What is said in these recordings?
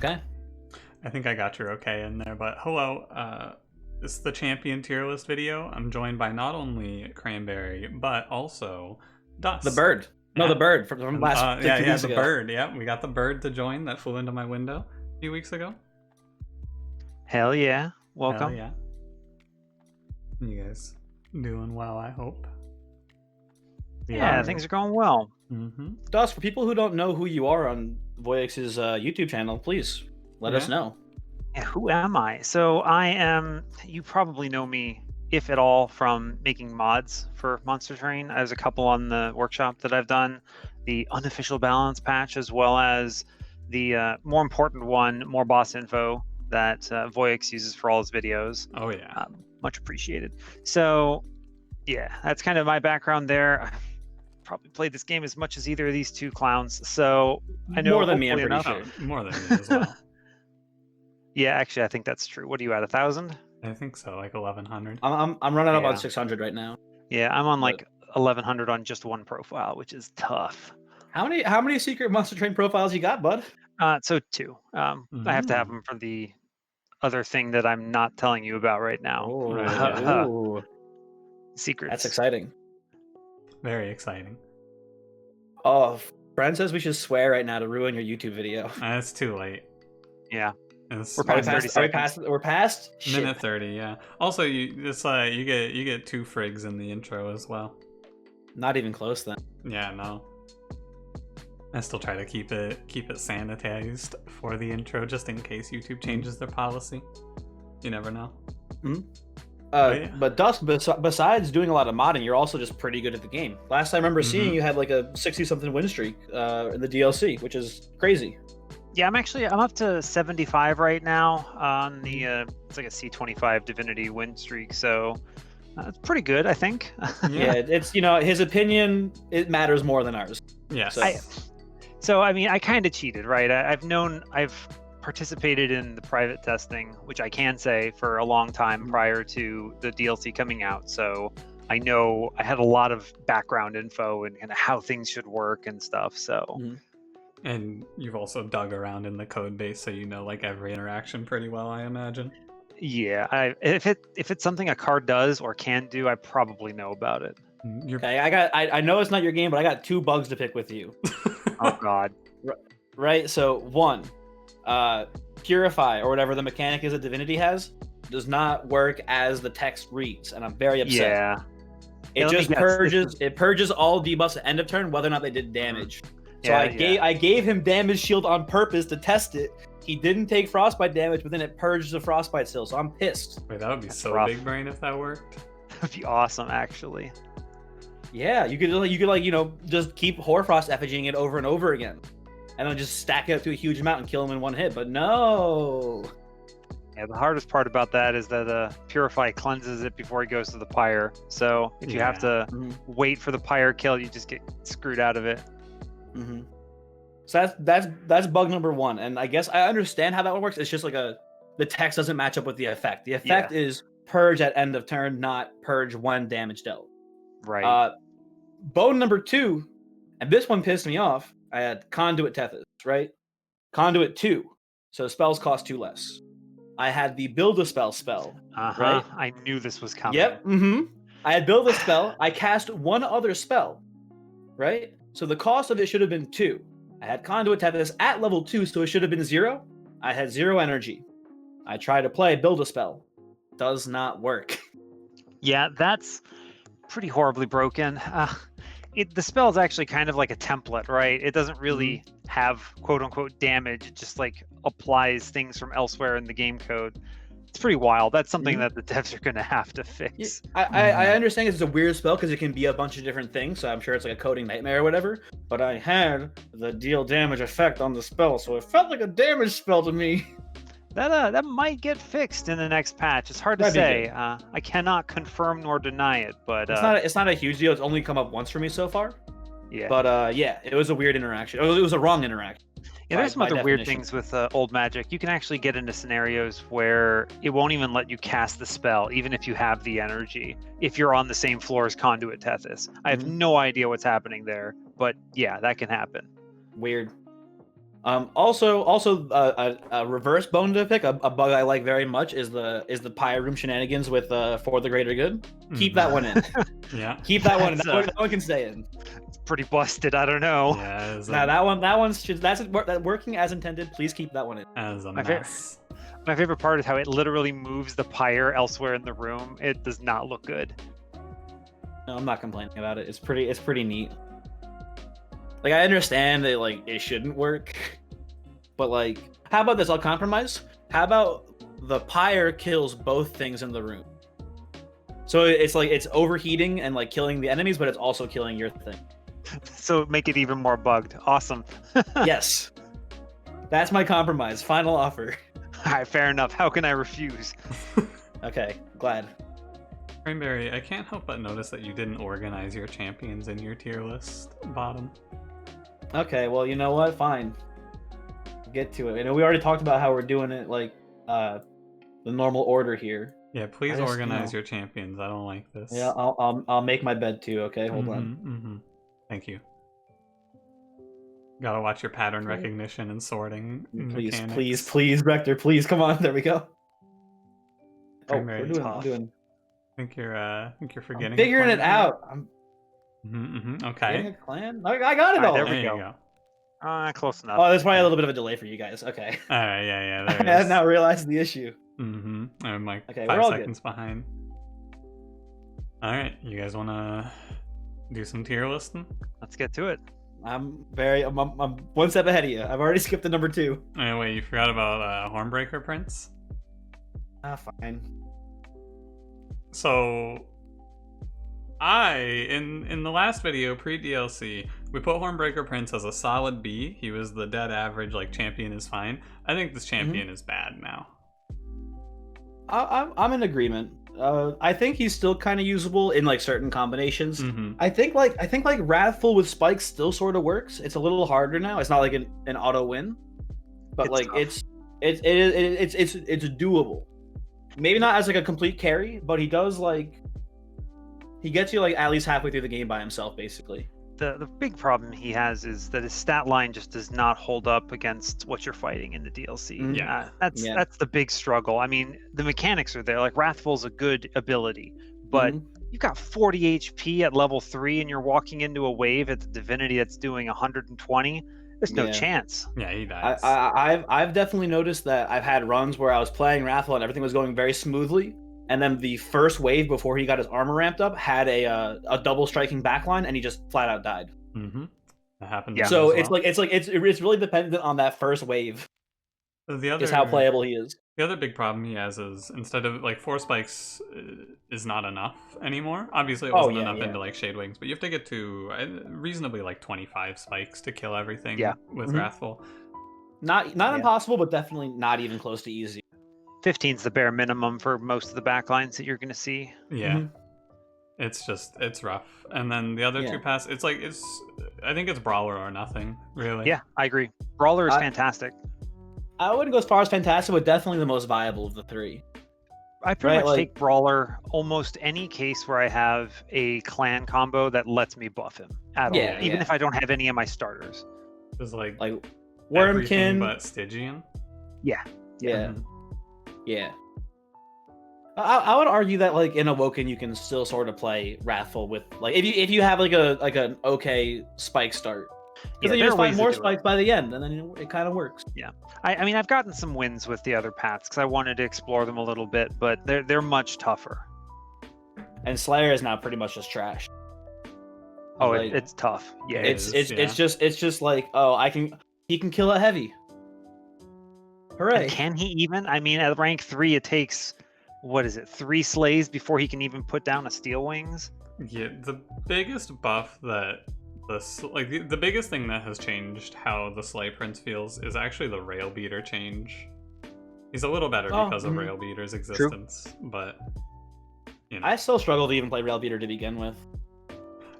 Okay. I think I got your okay in there, but hello. This is the champion tier list video. I'm joined by not only Cranberry, but also Dusk. The bird. No, the bird from last 2 weeks the ago. bird. Yeah, we got the bird to join that flew into my window a few weeks ago. Hell yeah. Welcome. Hell yeah. You guys doing well, I hope. Yeah, things are going well. Mm-hmm. Dusk, for people who don't know who you are on Voyix's YouTube channel, please let us know. Yeah, who am I? So I am, you probably know me, if at all, from making mods for Monster Train. There's a couple on the workshop that I've done, the unofficial balance patch, as well as the more important one, more boss info, that Voyix uses for all his videos. Oh yeah. Much appreciated. So yeah, that's kind of my background there. I've probably played this game as much as either of these two clowns, so I know more than me, I'm pretty sure. More than me as well. Yeah, actually, I think that's true. What are you at, 1,000? I think so, like 1,100. I'm running up on 600 right now. Yeah, I'm on like 1,100 on just one profile, which is tough. How many secret Monster Train profiles you got, bud? So 2. I have to have them for the other thing that I'm not telling you about right now. Ooh. Secrets. That's exciting. Very exciting. Oh, Brent says we should swear right now to ruin your YouTube video. It's too late. Yeah. We're past 30 seconds. We're past minute 30, yeah. Also, you get 2 frigs in the intro as well. Not even close then. Yeah, no. I still try to keep it sanitized for the intro, just in case YouTube changes their policy. You never know. But Dusk, besides doing a lot of modding, you're also just pretty good at the game. Last time I remember seeing you had like a 60-something win streak in the DLC, which is crazy. Yeah, I'm up to 75 right now on the it's like a C25 Divinity win streak, so it's pretty good, I think. Yeah, it's his opinion, it matters more than ours. Yes. So I mean, I kind of cheated, right? I've participated in the private testing, which I can say for a long time prior to the DLC coming out. So I know I had a lot of background info and how things should work and stuff. So. And you've also dug around in the code base, so you know like every interaction pretty well, I imagine. Yeah, if it's something a card does or can do, I probably know about it. Okay, I know it's not your game, but I got 2 bugs to pick with you. Oh God. Right. So 1, Purify or whatever the mechanic is that Divinity has does not work as the text reads, and I'm very upset. Yeah. It just purges all debuffs at end of turn, whether or not they did damage. So I gave him damage shield on purpose to test it. He didn't take frostbite damage, but then it purged the frostbite still. So I'm pissed. Wait, that would be so big brain if that worked. That'd be awesome, actually. Yeah, you could just keep Hoarfrost effigying it over and over again, and then just stack it up to a huge amount and kill him in one hit. But no. Yeah, the hardest part about that is that Purify cleanses it before he goes to the Pyre. So if you have to wait for the Pyre kill, you just get screwed out of it. So that's bug number 1, and I guess I understand how that works. It's just like the text doesn't match up with the effect. The effect is purge at end of turn, not purge 1 damage dealt. Right. Bone number 2, and this one pissed me off. I had Conduit Tethys, right? Conduit 2, so spells cost 2 less. I had the Build a Spell, right? I knew this was coming. Yep. I had Build a Spell. I cast 1 other spell, right? So the cost of it should have been 2. I had Conduit Tethys at level 2, so it should have been 0. I had 0 energy. I tried to play Build a Spell. Does not work. Yeah, that's pretty horribly broken. The spell is actually kind of like a template, right? It doesn't really have quote-unquote damage. It just like applies things from elsewhere in the game code. It's pretty wild. That's something that the devs are going to have to fix. Yeah, I understand it's a weird spell because it can be a bunch of different things, so I'm sure it's like a coding nightmare or whatever, but I had the deal damage effect on the spell, so it felt like a damage spell to me. That might get fixed in the next patch. It's hard to say. I cannot confirm nor deny it, but... It's not a huge deal. It's only come up once for me so far. Yeah. But yeah, it was a weird interaction. It was a wrong interaction. Yeah, there's some other weird things with old magic. You can actually get into scenarios where it won't even let you cast the spell, even if you have the energy, if you're on the same floor as Conduit Tethys. I have no idea what's happening there, but yeah, that can happen. Weird. Also, a reverse bone to pick, a bug I like very much is the Pyre room shenanigans with for the greater good. Keep that one in. Yeah. Keep that one in. That's, That one can stay in. It's pretty busted. I don't know. Yeah. Now that one's that's working as intended. Please keep that one in. As a My mess. My favorite part is how it literally moves the Pyre elsewhere in the room. It does not look good. No, I'm not complaining about it. It's pretty neat. Like, I understand that like it shouldn't work, but like, how about this? I'll compromise. How about the Pyre kills both things in the room? So it's like it's overheating and like killing the enemies, but it's also killing your thing. So make it even more bugged. Awesome. Yes, that's my compromise. Final offer. All right, fair enough. How can I refuse? Okay, glad. Cranberry, I can't help but notice that you didn't organize your champions in your tier list bottom. Okay, well, you know what? Fine. Get to it. You know, we already talked about how we're doing it like the normal order here. Yeah, please I just, organize your champions. I don't like this. Yeah, I'll make my bed too. Okay, hold on. Mm-hmm. Thank you. Gotta watch your pattern recognition and sorting. Please, Rector, please, come on. There we go. Cranberry, I'm doing. I think you're forgetting. I'm figuring it out. I'm okay. getting a clan. I got it All all. right, There we you go. Close enough. Oh, there's probably a little bit of a delay for you guys. Okay. All right, yeah, I there it have is. now realized the issue. I'm like Okay, 5 we're all seconds behind. All right, you guys wanna do some tier listing? Let's get to it. I'm one step ahead of you. I've already skipped the number 2. Wait, you forgot about Hornbreaker Prince? Ah, fine. So in the last video pre-DLC, we put Hornbreaker Prince as a solid B. He was the dead average, like champion is fine. I think this champion is bad now. I'm in agreement. I think he's still kind of usable in like certain combinations. Mm-hmm. I think like Wrathful with spikes still sort of works. It's a little harder now. It's not like an auto win, but It's like tough. it's doable. Maybe not as like a complete carry, but he does like he gets you like at least halfway through the game by himself, basically. The big problem he has is that his stat line just does not hold up against what you're fighting in the DLC. Mhm. That's the big struggle. I mean, the mechanics are there. Like Wrathful's a good ability, but you've got 40 HP at level 3 and you're walking into a wave at the divinity that's doing 120. There's no Yeah. chance. Yeah, he dies. I've definitely noticed that I've had runs where I was playing Wrathful and everything was going very smoothly, and then the first wave before he got his armor ramped up had a double striking backline, and he just flat out died. That happened. Yeah. So to me as it's really dependent on that first wave. The other Is how playable he is. The other big problem he has is instead of like 4 spikes is not enough anymore. Obviously, it wasn't enough into like Shade Wings, but you have to get to reasonably like 25 spikes to kill everything with Wrathful. Not impossible, but definitely not even close to easy. 15's the bare minimum for most of the backlines that you're going to see. Yeah. It's rough. And then the other two pass, I think it's Brawler or nothing, really. Yeah, I agree. Brawler is fantastic. I wouldn't go as far as fantastic, but definitely the most viable of the 3. I pretty much take Brawler almost any case where I have a clan combo that lets me buff him at all, even if I don't have any of my starters. It's like Wormkin, but Stygian. Yeah. Yeah. I would argue that like in Awoken you can still sort of play Wrathful with like if you have like an okay spike start. Because then you just find more spikes by the end, and then it kind of works. Yeah, I mean I've gotten some wins with the other paths because I wanted to explore them a little bit, but they're much tougher. And Slayer is now pretty much just trash. Oh, like, it's tough. Yeah, it's just like he can kill a heavy. Hooray! And can he even? I mean, at rank 3, it takes 3 slays before he can even put down a Steel Wings. Yeah, the biggest buff that the biggest thing that has changed how the Slay Prince feels is actually the Rail Beater change. He's a little better because of Rail Beater's existence, but you know. I still struggle to even play Rail Beater to begin with.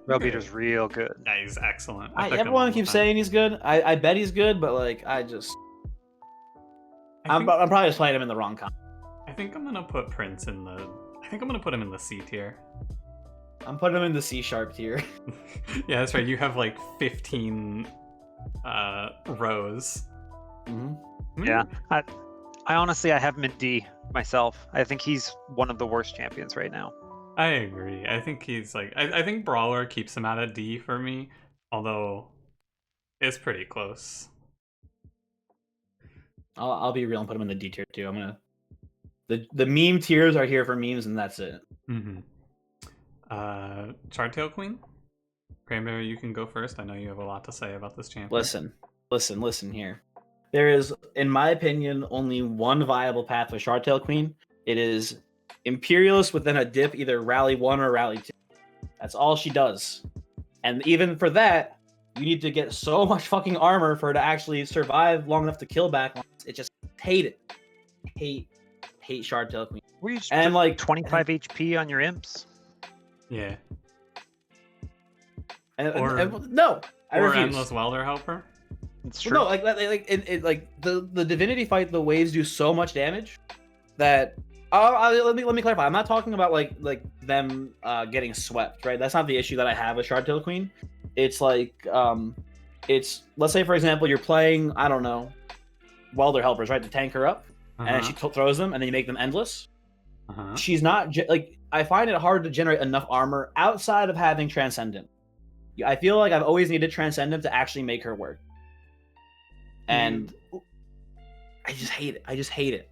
Rail Beater's real good. Yeah, he's excellent. Everyone keeps saying he's good. I bet he's good, but like I'm probably just playing him in the wrong comp. I think I'm gonna put Prince in the. I think I'm gonna put him in the C tier. I'm putting him in the C sharp tier. Yeah, that's right. You have like 15 rows Mm-hmm. Yeah, I honestly I have him in D myself. I think he's one of the worst champions right now. I agree. I think he's like I think Brawler keeps him at a D for me, although it's pretty close. I'll be real and put him in the D tier too. I'm gonna the meme tiers are here for memes and that's it. Mm-hmm. Shardtail Queen? Cranberry, you can go first. I know you have a lot to say about this champion. Listen here. There is, in my opinion, only one viable path for Shardtail Queen. It is Imperialist within a dip, either Rally 1 or Rally 2. That's all she does. And even for that, you need to get so much fucking armor for her to actually survive long enough to kill back. It just hate it. Hate Shardtail Queen. Were you just and like 25 HP on your imps? Yeah. No, I refuse. Endless Welder Helper? It's true. No, like the divinity fight, the waves do so much damage that let me clarify. I'm not talking about like them getting swept, right? That's not the issue that I have with Shardtail Queen. It's like it's, let's say for example you're playing, I don't know, Welder Helpers, right? To tank her up, and she throws them, and then you make them endless. She's not like, I find it hard to generate enough armor outside of having Transcendent. I feel like I've always needed Transcendent to actually make her work. And I just hate it.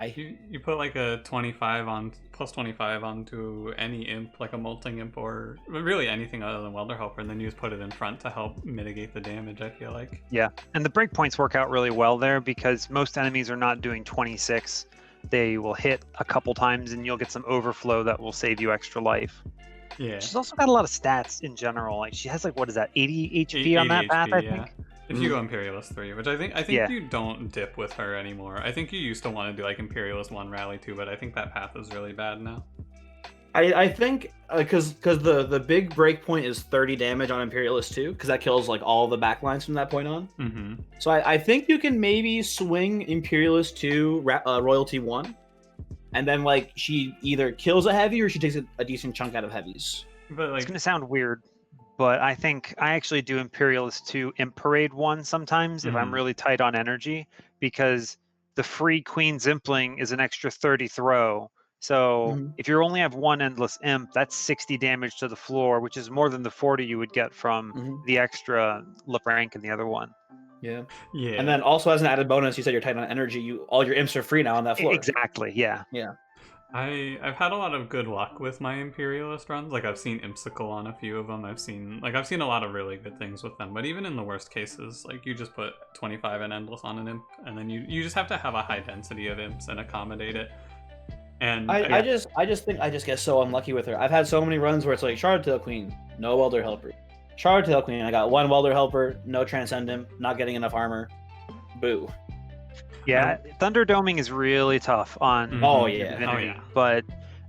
You put like a 25 on plus 25 onto any imp, like a molting imp or really anything other than Welder Helper, and then you just put it in front to help mitigate the damage, I feel like. Yeah, and the breakpoints work out really well there because most enemies are not doing 26. They will hit a couple times and you'll get some overflow that will save you extra life. Yeah. She's also got a lot of stats in general. Like she has like, what is that, 80 HP on that HP, path, I yeah. think? If you go Imperialist 3, which I think Yeah. you don't dip with her anymore. I think you used to want to do like Imperialist 1, Rally 2, but I think that path is really bad now. I think because the big break point is 30 damage on Imperialist 2, because that kills like all the backlines from that point on. Mm-hmm. So I think you can maybe swing Imperialist 2 Royalty 1, and then like she either kills a heavy or she takes a decent chunk out of heavies. But like, It's gonna sound weird, but I think I actually do Imperialist 2 Imp Parade 1 sometimes if I'm really tight on energy, because the free Queen Zimpling is an extra 30 throw. So if you only have one Endless Imp, that's 60 damage to the floor, which is more than the 40 you would get from the extra lip rank in the other one. Yeah. yeah. And then also as an added bonus, you said you're tight on energy. All your imps are free now on that floor. Exactly. Yeah. Yeah. I've had a lot of good luck with my Imperialist runs. Like I've seen Impsicle on a few of them. I've seen a lot of really good things with them. But even in the worst cases, like you just put 25 and Endless on an imp, and then you just have to have a high density of imps and accommodate it. And I just think I just get so unlucky with her. I've had so many runs where it's like Shardtail Queen, no Welder Helper. Shardtail Queen, I got one Welder Helper, no Transcendent, not getting enough armor. Boo. Yeah, Thunderdoming is really tough on Divinity, but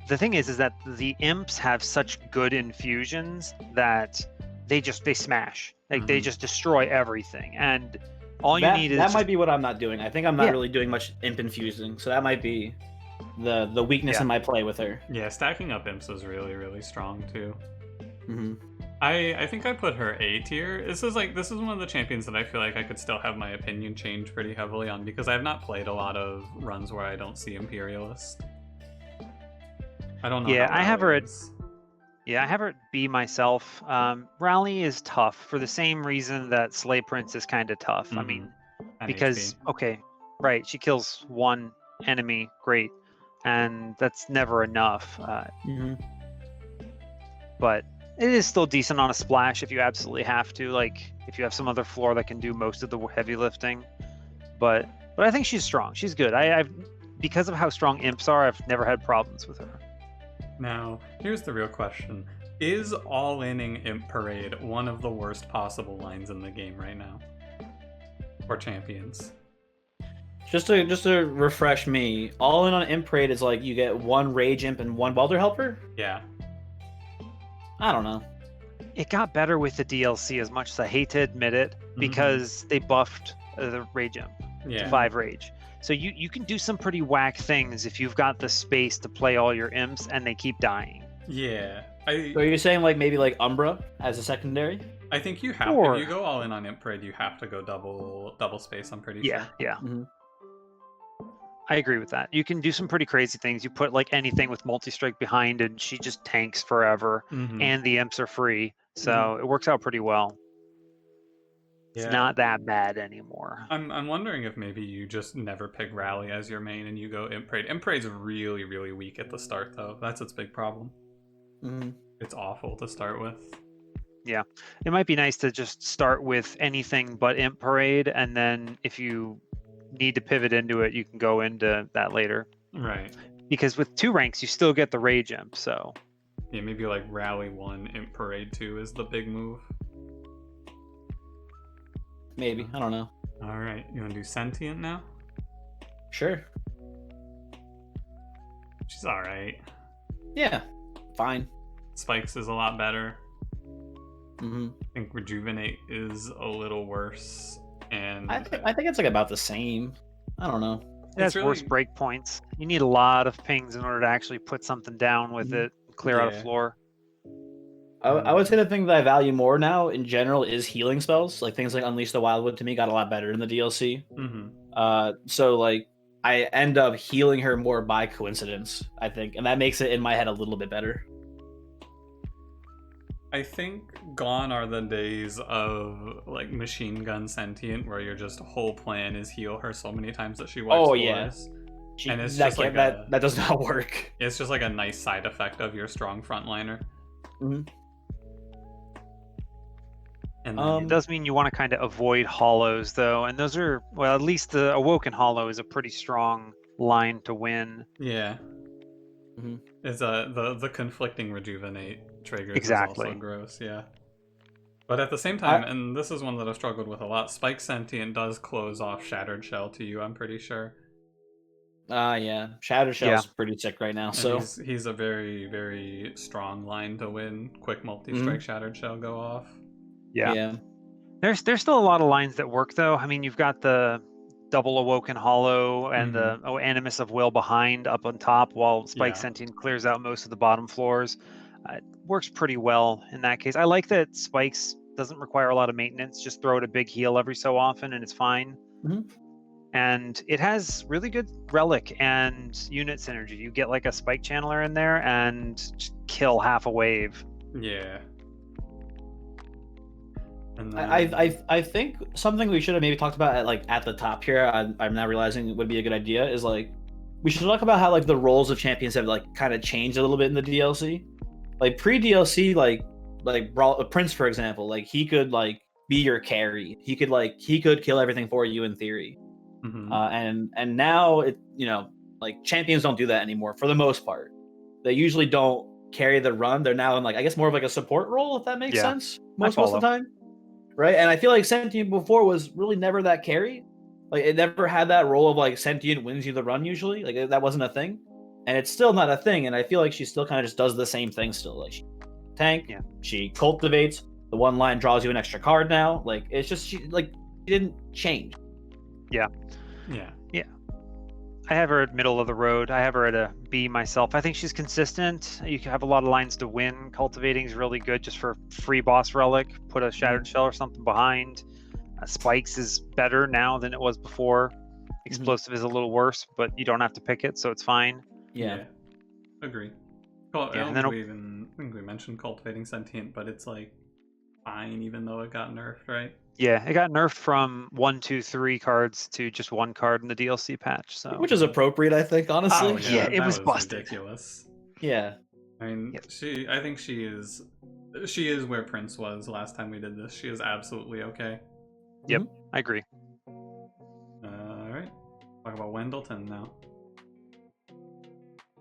the thing is that the imps have such good infusions that they smash. Like they just destroy everything, and all you need is that might be what I'm not doing. I think I'm not really doing much imp infusing, so that might be the weakness in my play with her. Yeah, stacking up imps is really, really strong too. Mm-hmm. I think I put her A tier. This is one of the champions that I feel like I could still have my opinion change pretty heavily on, because I have not played a lot of runs where I don't see Imperialist. I don't know. Yeah, I have her at B myself. Rally is tough for the same reason that Slay Prince is kind of tough. I mean, because she kills one enemy, great, and that's never enough. But it is still decent on a splash if you absolutely have to, like if you have some other floor that can do most of the heavy lifting. But I think she's strong. She's good. I've because of how strong imps are, I've never had problems with her. Now, here's the real question. Is all-inning Imp Parade one of the worst possible lines in the game right now? For champions? Just to refresh me, all in on Imp Parade is like you get one Rage Imp and one Welder Helper? Yeah. I don't know. It got better with the DLC, as much as I hate to admit it, because they buffed the Rage Imp to 5 Rage. So you can do some pretty whack things if you've got the space to play all your imps and they keep dying. Yeah. So you're saying like maybe like Umbra as a secondary? I think you have to. If you go all in on Imp Parade, you have to go double space, I'm pretty sure. Yeah. I agree with that. You can do some pretty crazy things. You put like anything with multi-strike behind, and she just tanks forever, and the imps are free, so it works out pretty well. It's not that bad anymore. I'm wondering if maybe you just never pick Rally as your main and you go Imp Parade. Imp Parade's really, really weak at the start, though. That's its big problem. It's awful to start with. Yeah, it might be nice to just start with anything but Imp Parade, and then if you need to pivot into it, you can go into that later. Right. Because with 2 ranks, you still get the Rage Imp, so... Yeah, maybe like Rally 1, Imp Parade 2 is the big move. Maybe. I don't know. Alright, you want to do Sentient now? Sure. She's alright. Yeah. Fine. Spikes is a lot better. I think Rejuvenate is a little worse. And I think it's like about the same. I don't know. It has worse break points. You need a lot of pings in order to actually put something down with it, clear out a floor. I would say the thing that I value more now in general is healing spells. Like things like Unleash the Wildwood to me got a lot better in the DLC. So like I end up healing her more by coincidence, I think, and that makes it in my head a little bit better. I think gone are the days of like Machine Gun Sentient where your just whole plan is heal her so many times that she wipes floors. And it's just like that does not work. It's just like a nice side effect of your strong frontliner. And it does mean you want to kind of avoid hollows though, and those are, well, at least the Awoken Hollow is a pretty strong line to win. Yeah. Is the conflicting Rejuvenate triggers exactly. is also gross, yeah. But at the same time, and this is one that I've struggled with a lot, Spike Sentient does close off Shattered Shell to you, I'm pretty sure. Yeah. Shattered Shell's pretty sick right now, and so... He's a very, very strong line to win. Quick multi-strike Shattered Shell go off. Yeah. There's still a lot of lines that work, though. I mean, you've got the double Awoken Hollow and the Animus of Will behind up on top, while Spike Sentient clears out most of the bottom floors. It works pretty well in that case. I like that Spikes doesn't require a lot of maintenance. Just throw it a big heal every so often and it's fine. And it has really good relic and unit synergy. You get like a Spike Channeler in there and just kill half a wave. Yeah. And then... I think something we should have maybe talked about at the top here, I'm now realizing would be a good idea, is like we should talk about how like the roles of champions have like kind of changed a little bit in the DLC. Like pre-DLC, like Prince, for example, like he could like be your carry. He could kill everything for you in theory. And now it, like champions don't do that anymore for the most part. They usually don't carry the run. They're now in like, I guess, more of like a support role, if that makes sense. Most of the time. Right? And I feel like Sentient before was really never that carry. Like it never had that role of like Sentient wins you the run usually. Like that wasn't a thing. And it's still not a thing. And I feel like she still kind of just does the same thing still. Like she tank, she cultivates, the one line draws you an extra card now. Like it's just she didn't change. Yeah. I have her at middle of the road. I have her at a B myself. I think she's consistent. You can have a lot of lines to win. Cultivating is really good just for free boss relic. Put a Shattered Shell or something behind. Spikes is better now than it was before. Explosive is a little worse, but you don't have to pick it, so it's fine. Yeah. Agree. I don't think we mentioned Cultivating Sentient, but it's like fine even though it got nerfed, right? Yeah, it got nerfed from 1, 2, 3 cards to just 1 card in the DLC patch. So, which is appropriate, I think, honestly. Oh, yeah, it was busted. Ridiculous. Yeah. I mean, I think she is where Prince was last time we did this. She is absolutely okay. Yep, I agree. All right. Talk about Wendleton now.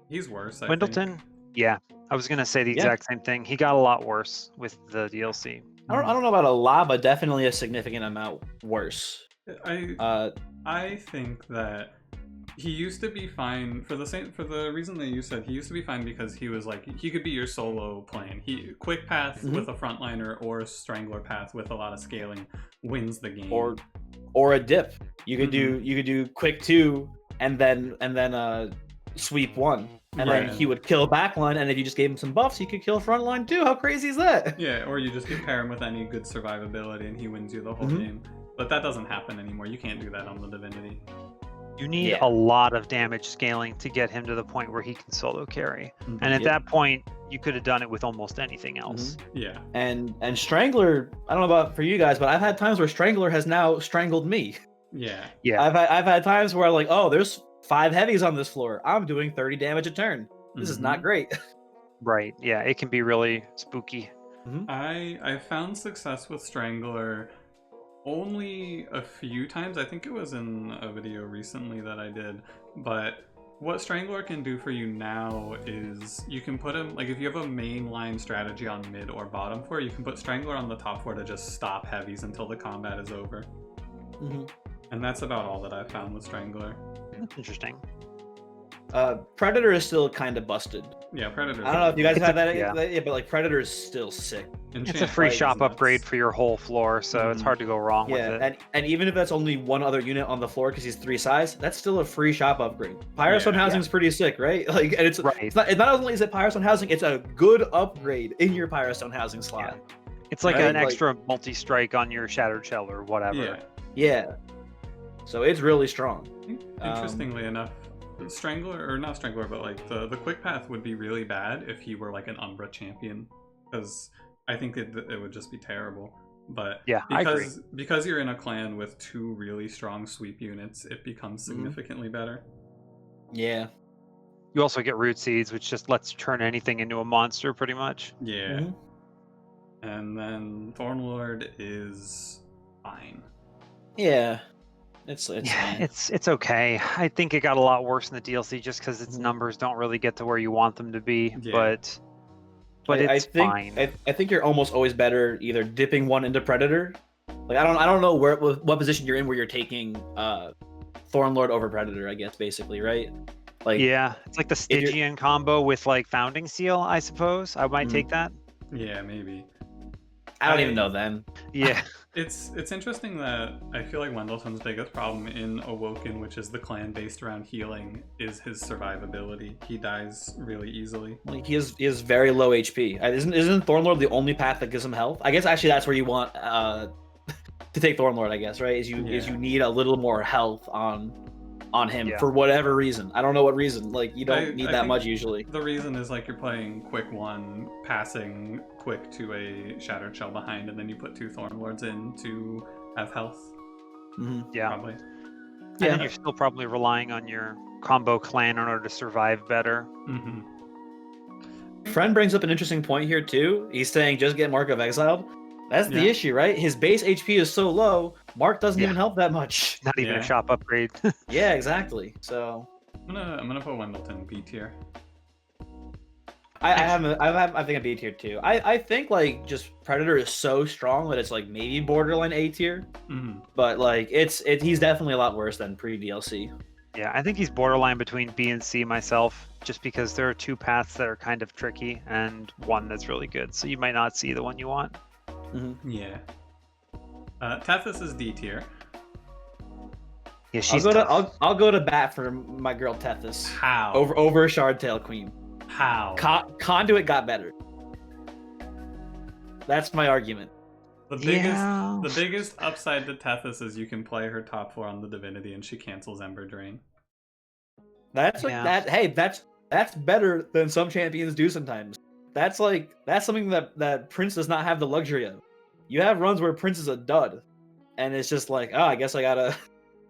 He's worse, I think. Yeah. I was going to say the exact same thing. He got a lot worse with the DLC. I don't know about a lot, but definitely a significant amount worse. I think that he used to be fine for the reason that you said. He used to be fine because he was like he could be your solo plan. Quick path with a frontliner or a strangler path with a lot of scaling wins the game. Or a dip. You could do quick 2 and then sweep 1. And then he would kill backline, and if you just gave him some buffs, he could kill frontline too. How crazy is that? Yeah, or you just pair him with any good survivability, and he wins you the whole game. But that doesn't happen anymore. You can't do that on the Divinity. You need Yeah. a lot of damage scaling to get him to the point where he can solo carry. Mhm. And at Yep. that point, you could have done it with almost anything else. Yeah. And Strangler, I don't know about for you guys, but I've had times where Strangler has now strangled me. Yeah. Yeah. I've had times where like, oh, there's 5 heavies on this floor. I'm doing 30 damage a turn. This is not Mhm. great. Right. Yeah, it can be really spooky. I found success with Strangler only a few times. I think it was in a video recently that I did. But what Strangler can do for you now is you can put him, like if you have a mainline strategy on mid or bottom floor, you can put Strangler on the top floor to just stop heavies until the combat is over. And that's about all that I've found with Strangler. That's interesting. Predator is still kind of busted. Yeah, Predator. I don't know if you guys have that, yeah. but like Predator is still sick. It's a free shop upgrade for your whole floor, so it's hard to go wrong with it. And even if that's only one other unit on the floor because he's 3 size, that's still a free shop upgrade. Pyre Stone Housing is pretty sick, right? Like, and it's not only is it Pyre Stone Housing, it's a good upgrade in your Pyre Stone Housing slot. Yeah. It's like an extra multi-strike on your Shattered Shell or whatever. Yeah. So it's really strong. Interestingly enough, Strangler, or not Strangler, but like the quick path would be really bad if he were like an Umbra champion, because I think it would just be terrible. But yeah, I agree. Because you're in a clan with 2 really strong sweep units, it becomes significantly better. Yeah. You also get root seeds, which just lets you turn anything into a monster, pretty much. Yeah. And then Thornlord is fine. Yeah. It's okay. I think it got a lot worse in the DLC just because its numbers don't really get to where you want them to be. Yeah. But it's fine. I think you're almost always better either dipping one into Predator. Like I don't know what position you're in where you're taking Thornlord over Predator, I guess, basically, right? Like yeah, it's like the Stygian combo with like Founding Seal, I suppose. I might take that. Yeah, maybe. I don't even know then. Yeah. It's interesting that I feel like Wendleton's biggest problem in Awoken, which is the clan based around healing, is his survivability. He dies really easily. Like he has very low HP. Isn't Thornlord the only path that gives him health? I guess actually that's where you want to take Thornlord, I guess, right? Is you need a little more health on him for whatever reason. I don't know what reason. Like you don't need that much usually. The reason is like you're playing quick 1, passing quick to a Shattered Shell behind, and then you put 2 Thornlords in to have health. Yeah. Probably. And then you're still probably relying on your combo clan in order to survive better. Friend brings up an interesting point here too. He's saying just get Mark of Exiled. That's the issue, right? His base HP is so low, Mark doesn't even help that much. Not even a shop upgrade. Yeah, exactly. So I'm gonna put Wendleton B tier. I think a B tier too. I think like just Predator is so strong that it's like maybe borderline A tier. But like he's definitely a lot worse than pre DLC. Yeah, I think he's borderline between B and C myself, just because there are 2 paths that are kind of tricky and one that's really good. So you might not see the one you want. Yeah. Tethys is D tier. Yeah, she's I'll go to bat for my girl Tethys. How? Over Shardtail Queen. How? Conduit got better. That's my argument. The biggest upside to Tethys is you can play her top 4 on the Divinity and she cancels Ember Drain. That's better than some champions do sometimes. That's something that Prince does not have the luxury of. You have runs where Prince is a dud, and it's just like, I guess I gotta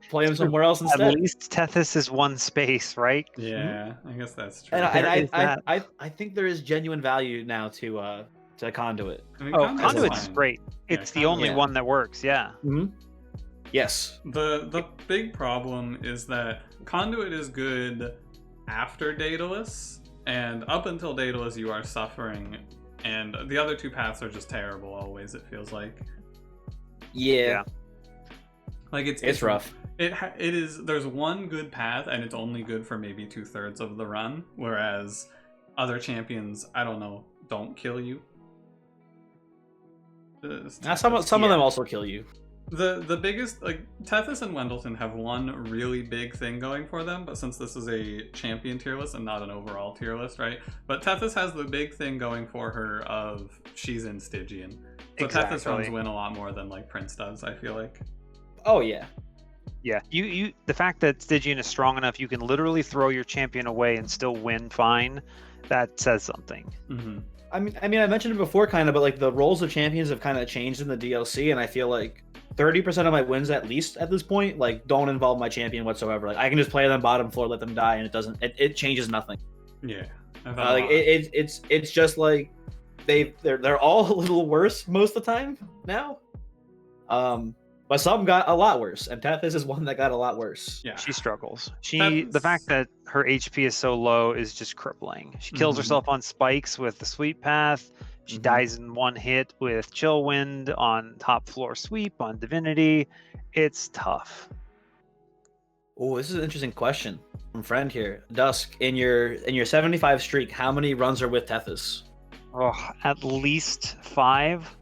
play him somewhere else instead. At least Tethys is 1 space, right? Yeah, I guess that's true. And I think there is genuine value now to Conduit. I mean, Conduit's great. It's the only one that works. Yeah. Yes. The big problem is that Conduit is good after Daedalus, and up until Daedalus you are suffering, and the other 2 paths are just terrible always, it feels like. Yeah. Like it's rough. It is. There's one good path, and it's only good for maybe 2/3 of the run, whereas other champions, I don't know, don't kill you. Some of them also kill you. The biggest, like, Tethys and Wendleton have one really big thing going for them, but since this is a champion tier list and not an overall tier list, right? But Tethys has the big thing going for her of she's in Stygian. So Tethys runs win a lot more than like Prince does, I feel like. Oh yeah. Yeah, you the fact that Stygian is strong enough, you can literally throw your champion away and still win fine. That says something. Mm-hmm. I mean, I mentioned it before, kind of, but like the roles of champions have kind of changed in the DLC, and I feel like 30% of my wins, at least at this point, like don't involve my champion whatsoever. Like I can just play them bottom floor, let them die, and it changes nothing. Yeah, like it's just like they're all a little worse most of the time now. But some got a lot worse, and Tethys is one that got a lot worse. Yeah, she struggles. The fact that her HP is so low is just crippling. She kills herself on spikes with the sweep path. She dies in one hit with chill wind on top floor sweep on divinity. It's tough. Oh, this is an interesting question from friend here. Dusk, in your 75 streak, how many runs are with Tethys? Oh, at least 5.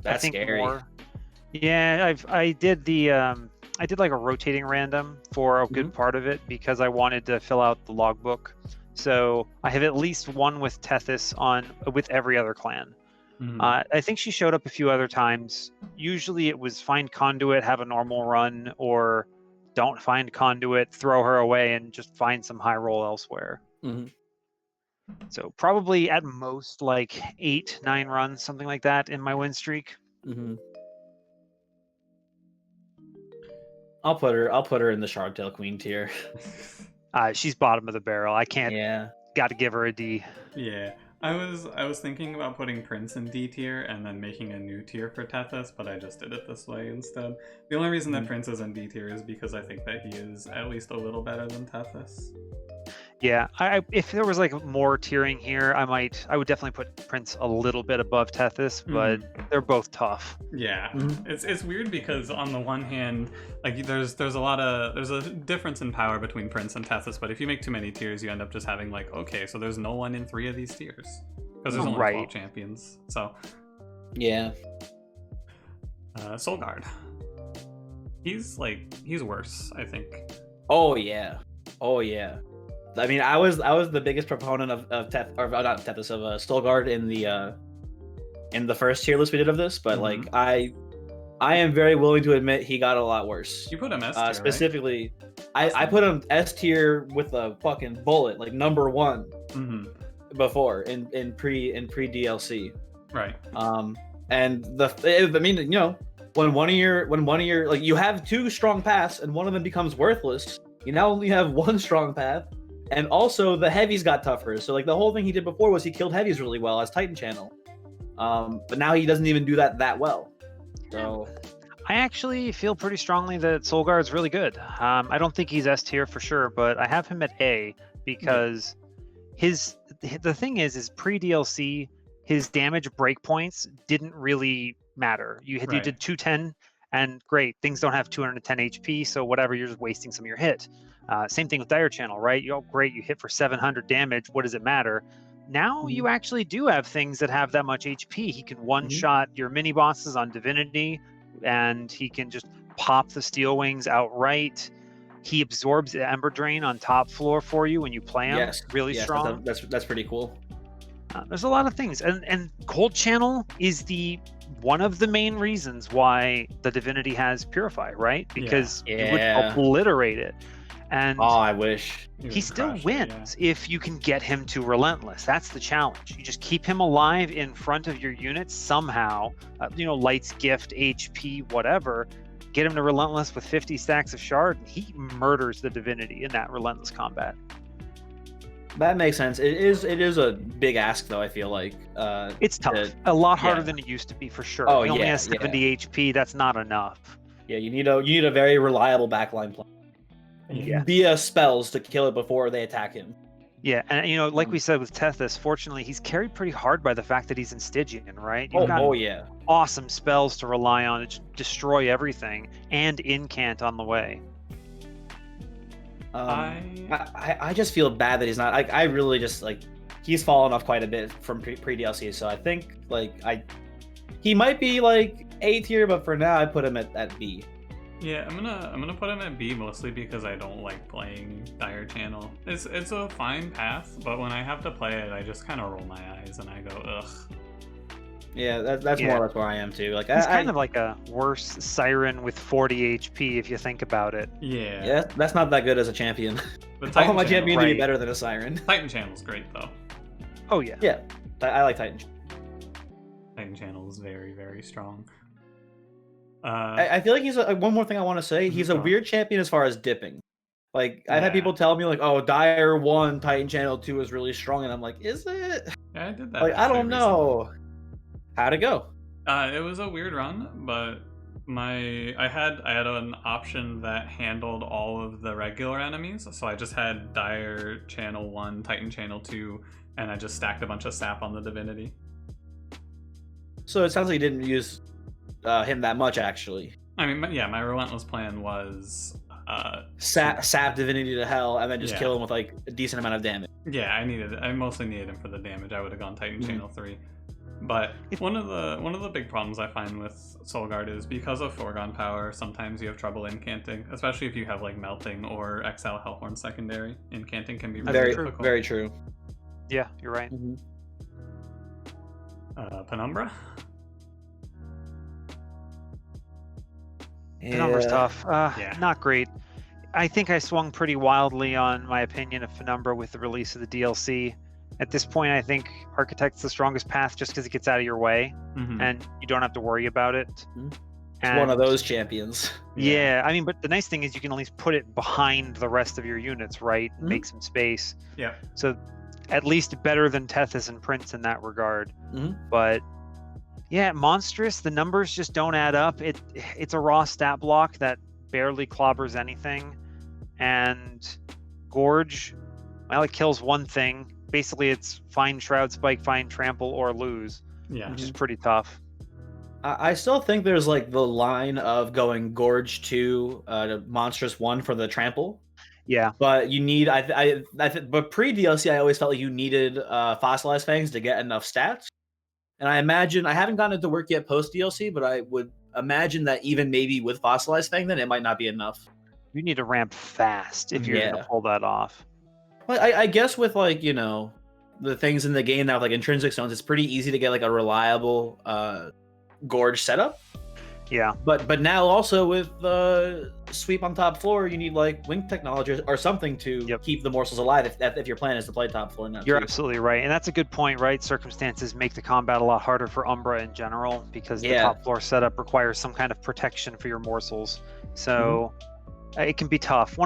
That's I think scary. More. Yeah, I did like a rotating random for a good part of it because I wanted to fill out the logbook. So I have at least one with Tethys with every other clan. I think she showed up a few other times. Usually it was find Conduit, have a normal run, or don't find Conduit, throw her away, and just find some high roll elsewhere. So probably at most like 8-9 runs, something like that in my win streak. I'll put her in the Shardtail Queen tier. She's bottom of the barrel. I can't. Yeah. Got to give her a D. Yeah. I was thinking about putting Prince in D tier and then making a new tier for Tethys, but I just did it this way instead. The only reason that Prince is in D tier is because I think that he is at least a little better than Tethys. Yeah, if there was like more tiering here, I would definitely put Prince a little bit above Tethys, but they're both tough. Yeah, it's weird because on the one hand, like there's a difference in power between Prince and Tethys, but if you make too many tiers, you end up just having like, okay, so there's no one in 3 of these tiers because there's only 12 champions. So yeah, Solgard, he's worse, I think. Oh yeah. I mean, I was the biggest proponent of Solgard in the first tier list we did of this, but like I am very willing to admit he got a lot worse. You put him S tier, specifically, right? I put him S tier with a fucking bullet, like number 1 before in pre DLC. Right. And I mean, you know, when one of your like you have 2 strong paths and one of them becomes worthless, you now only have 1 strong path. And also, the heavies got tougher. So, like, the whole thing he did before was he killed heavies really well as Titan Channel. But now he doesn't even do that well. So, I actually feel pretty strongly that Solgard is really good. I don't think he's S tier for sure, but I have him at A because the thing is pre-DLC, his damage breakpoints didn't really matter. You did 210, and great, things don't have 210 HP, so whatever, you're just wasting some of your hit. Same thing with Dire Channel, right? Great, you hit for 700 damage. What does it matter? Now you actually do have things that have that much HP. He can one-shot your mini bosses on Divinity, and he can just pop the Steel Wings outright. He absorbs the Ember Drain on top floor for you when you play him. Yes, strong. That's pretty cool. There's a lot of things, and Cold Channel is one of the main reasons why the Divinity has Purify, right? Because you would obliterate it. And I wish. He still wins if you can get him to Relentless. That's the challenge. You just keep him alive in front of your units somehow. Lights, gift, HP, whatever. Get him to Relentless with 50 stacks of Shard, and he murders the Divinity in that Relentless combat. That makes sense. It is a big ask, though, I feel like. It's tough. A lot harder than it used to be, for sure. Oh, he only has 70 HP. That's not enough. Yeah, you need a very reliable backline plan. Via spells to kill it before they attack him. Yeah, and like we said with Tethys, fortunately, he's carried pretty hard by the fact that he's in Stygian, right? You've got awesome spells to rely on to destroy everything, and incant on the way. I just feel bad that he's not. I really just he's fallen off quite a bit from pre DLC. So I think he might be like A tier, but for now I put him at B. Yeah, I'm gonna put him at B mostly because I don't like playing Dire Channel. It's a fine path, but when I have to play it, I just kind of roll my eyes and I go, ugh. Yeah, that's more or less where I am too. Like He's kind of like a worse Siren with 40 HP if you think about it. Yeah. That's not that good as a champion. But I want my Titan champion to be right. better than a Siren. Titan Channel's great though. Oh yeah. Yeah, I like Titan. Titan Channel is very, very strong. I feel like he's one more thing I want to say. He's a weird champion as far as dipping. Like I've had people tell me like, "Oh, Dire 1 Titan Channel 2 is really strong," and I'm like, "Is it?" Yeah, I did that. Like I don't know. How'd it go? It was a weird run, but I had an option that handled all of the regular enemies, so I just had Dire Channel 1, Titan Channel 2, and I just stacked a bunch of sap on the divinity. So it sounds like you didn't use him that much, actually. I mean, yeah, my relentless plan was sap divinity to hell, and then just kill him with like a decent amount of damage. Yeah, I mostly needed him for the damage. I would have gone Titan Channel 3. But one of the big problems I find with Solgard is because of foregone power, sometimes you have trouble incanting, especially if you have like melting or Exile Hellhorn secondary. Incanting can be really difficult. Very true. Yeah, you're right. Penumbra? Penumbra's tough. Not great. I think I swung pretty wildly on my opinion of Penumbra with the release of the DLC. At this point, I think Architect's the strongest path just because it gets out of your way, and you don't have to worry about it. It's one of those champions. Yeah, I mean, but the nice thing is you can at least put it behind the rest of your units, right? And make some space. Yeah. So at least better than Tethys and Prince in that regard. But yeah, monstrous. The numbers just don't add up. It's a raw stat block that barely clobbers anything, and Gorge, well, it kills one thing. Basically, it's find Shroud Spike, find Trample, or lose. Yeah, which is pretty tough. I still think there's like the line of going Gorge 2 to Monstrous 1 for the Trample. Yeah, but you need but pre DLC I always felt like you needed Fossilized Fangs to get enough stats. And I imagine I haven't gotten it to work yet post DLC, but I would imagine that even maybe with Fossilized Fang, then it might not be enough. You need to ramp fast if you're going to pull that off. Well, I guess with like, you know, the things in the game now, like intrinsic stones, it's pretty easy to get like a reliable Gorge setup. Yeah. But now also with sweep on top floor, you need like wing technology or something to keep the morsels alive if your plan is to play top floor now. You're absolutely right. And that's a good point, right? Circumstances make the combat a lot harder for Umbra in general because the top floor setup requires some kind of protection for your morsels. So it can be tough.